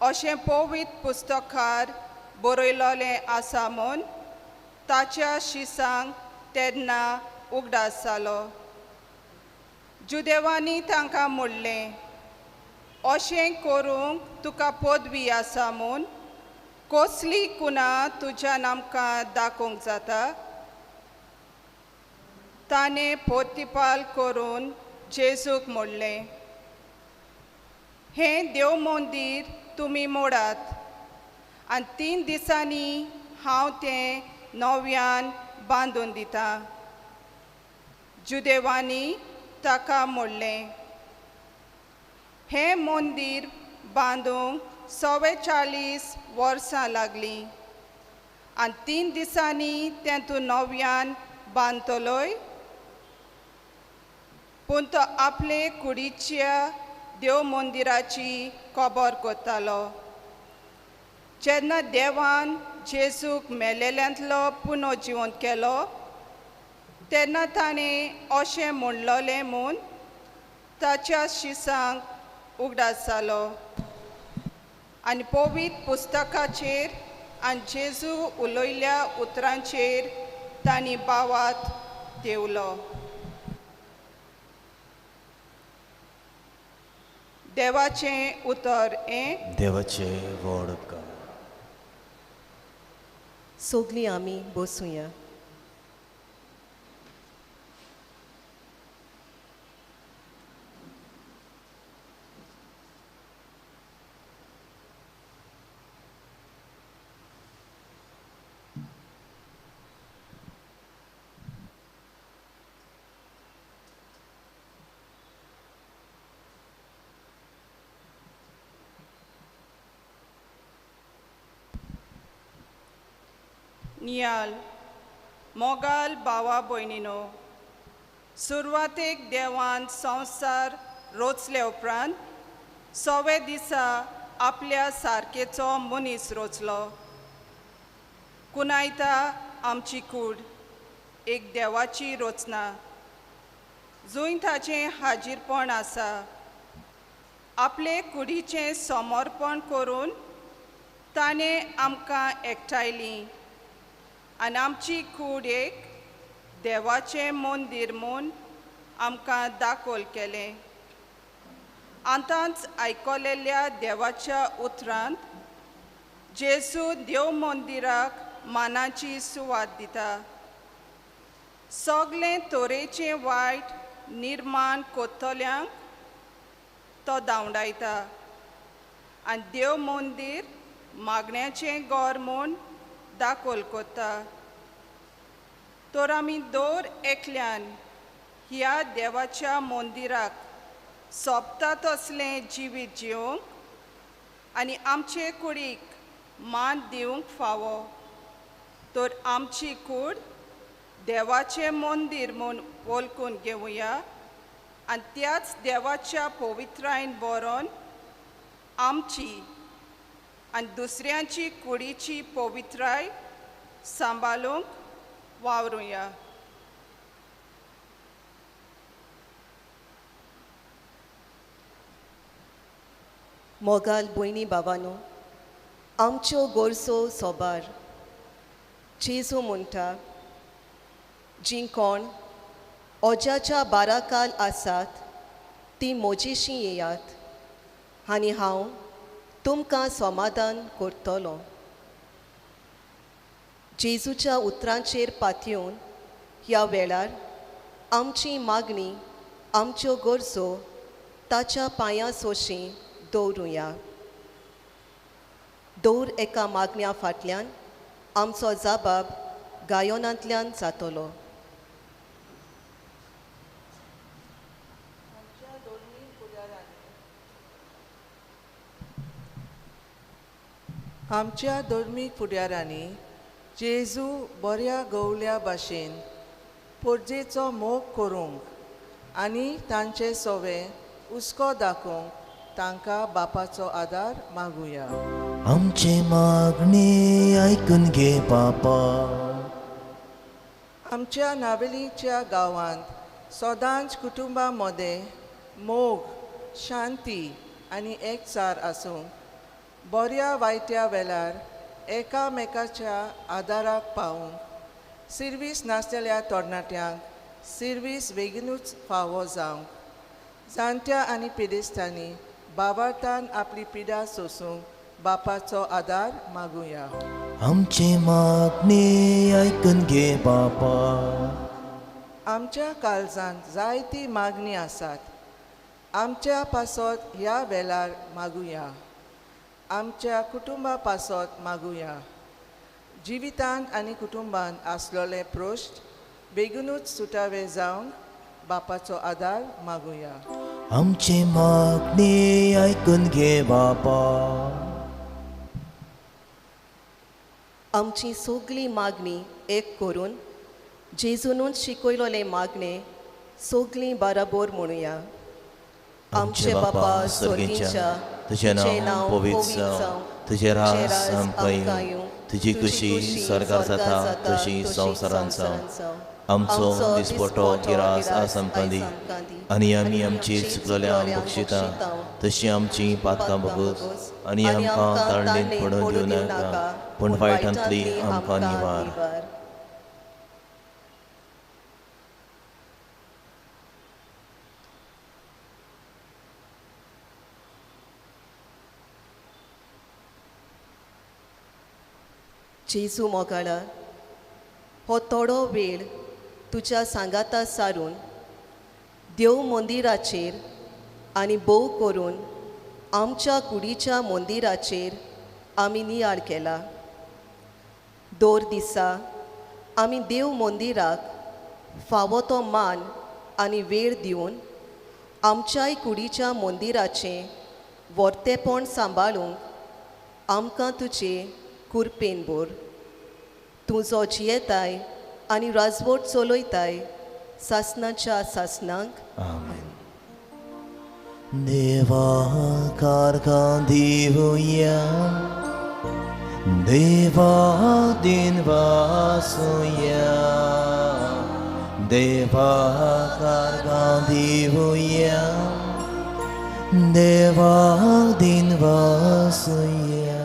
अशें पवित्र पुस्तकार बरयलोलें आसा म्हूण ताच्या शिसांक तेन्ना उगडास जालो. जुदेवांनी तांकां म्हणलें, अशें करूंक तुका पदवी आसा म्हूण कसली कुणां तुज्यान आमकां दाखोवंक जाता. ताणें पोतिपाल करून जेजूक म्हणलें, हें देव मंदीर तुमी मोडात आनी 3 दिसांनी हांव तें नव्यान बांदून दितां. जुदेवांनी ताका म्हणलें, हें मंदीर बांदूंक 44 वर्सां लागलीं आनी 3 दिसांनी तें तूं नव्यान बांदतलोय. पूण तो आपले कुडीच्या देव मंदिराची खबर करतालो. जेन्ना देवान जेजूक मेलेल्यांतलो पुनर्जिवंत केलो तेन्ना ताणें अशें म्हणलोलें म्हूण ताच्या शिसांक उगडास जालो. आनी पवित्र पुस्तकाचेर आनी जेजू उलयल्ल्या उतरांचेर तांणी बावात देवलो. देवाचें उतर हें देवाचे व्हड उपकार. सोगलीं आमी बसूया. नियाल मोगाल भावा भयणीनो, सुरवातेक देवान संवसार रोचले उपरांत 6व्या दिसा आपल्या सारकेचो मनीस रोचलो. कुनायता आमची कूड एक देवाची रोचना, जूंय ताचें हाजीरपण आसा. आपले कुडीचें समर्पण करून ताणें आमकां एकठायलीं आनी आमची कूड एक देवाचें मंदीर म्हूण आमकां दाखोल केलें. आतांच आयकलेल्या देवाच्या उतरांत जेजू देव मंदिराक मानाची सुवात दिता. सगलें तोरेचें वायट निर्माण कोत्तल्यांक तो धांवडायता आनी देव मंदीर मागण्याचें घर म्हूण दाखोल कोत्ता. तर आमी दोर एकल्यान ह्या देवाच्या मंदिराक सोबता तसलें जिवीत जिवंक आनी आमचे कुडीक मान दिवंक फावो. तर आमची कूड देवाचें मंदीर म्हूण वळखून घेवया आनी त्याच देवाच्या पवित्रायन बरोवन आमची आनी दुसऱ्यांची कुडीची पवित्राय सांबाळूंक वावरुया. मोगाल भयणी भावानो, आमच्यो गोरसो सोबार जेजू म्हणटा, जीं कोण ओज्याच्या बाराकाल आसात तीं म्हजेशी येयात आनी हांव तुमकां समाधान करतलों. जेजूच्या उतरांचेर पातयेवन ह्या वेळार आमची मागणी, आमच्यो गरजो ताच्या पांयां सोशी दवरुया. दर एका मागण्या फाटल्यान आमचो जबाब गायोनांतल्यान जातलो. आमच्या धर्मीक फुडाऱ्यांनी जेजू बऱ्या गवल्या भाशेन पोरजेचो मोग करूंक आनी तांचे सोवे हुस्को दाखोवंक तांकां बापाचो आदार मागुया. आमचे मागणी आयकून घे बापा. आमच्या नावेलीच्या गांवांत सदांच कुटुंबां मदें मोग, शांती आनी एकचार आसूंक बऱ्या वायट्या वेळार एकामेकाच्या आदाराक पावूंक सिर्वीस नासलेल्या तरणाट्यांक सिर्वीस बेगीनूच फावो जावंक, जाणट्या आनी पिडेस्तांनी बाबार्थान आपली पिडा सोंसूंक बापाचो आदार मागुया. आमचे मागणी आयकून घे बापा. आमच्या काळजांत जायती मागणी आसात. आमच्या पासत ह्या वेळार मागुया. आमच्या कुटुंबा पासत मागुया. जिवितांत आनी कुटुंबांत आसलोले प्रश्न बेगीनूच सुटावे जावंक बापाचो आदार मागुया. आमचे मागणी आयकून घे बापा. आमची सगली मागणी एक करून जेजूनूच शिकयलोले मागणे सगलीं बराबर म्हणुया. आमचे बापा स्वर्गीच्या, तुजें नांव पवित्र जावं, तुजें राज आमकां येवं, तुजी कुशी स्वर्गार जाता तशी संवसारांत जावं. आमचो दिसपटो गिरास आज आमकां दी आनी आमी आमची चुकलोल्यांक बक्षिता तशी आमची पातकां बगूस आनी आमकां ताळणेंत पडून दिवं नाका पूण वायटांतली आमकां निवार. जेजू मोगाळा, हो थोडो वेळ तुज्या सांगाता सारून देव मंदिराचेर आनी भोव करून आमच्या कुडीच्या मंदिराचेर आमी नियाळ केला. दर दिसा आमी देव मंदिराक फावो तो मान आनी वेळ दिवन आमच्याय कुडीच्या मंदिराचें वर्तेपण सांबाळूंक आमकां तुजे कुरपेन भर. तूं जो जियेताय आनी राजवट चलयताय सासणाच्या सासणांक. आमेन. देवा कारकां दिवया, देवा दिन वासुया, देवा कारकां दिवया, देवा दिन वासुया.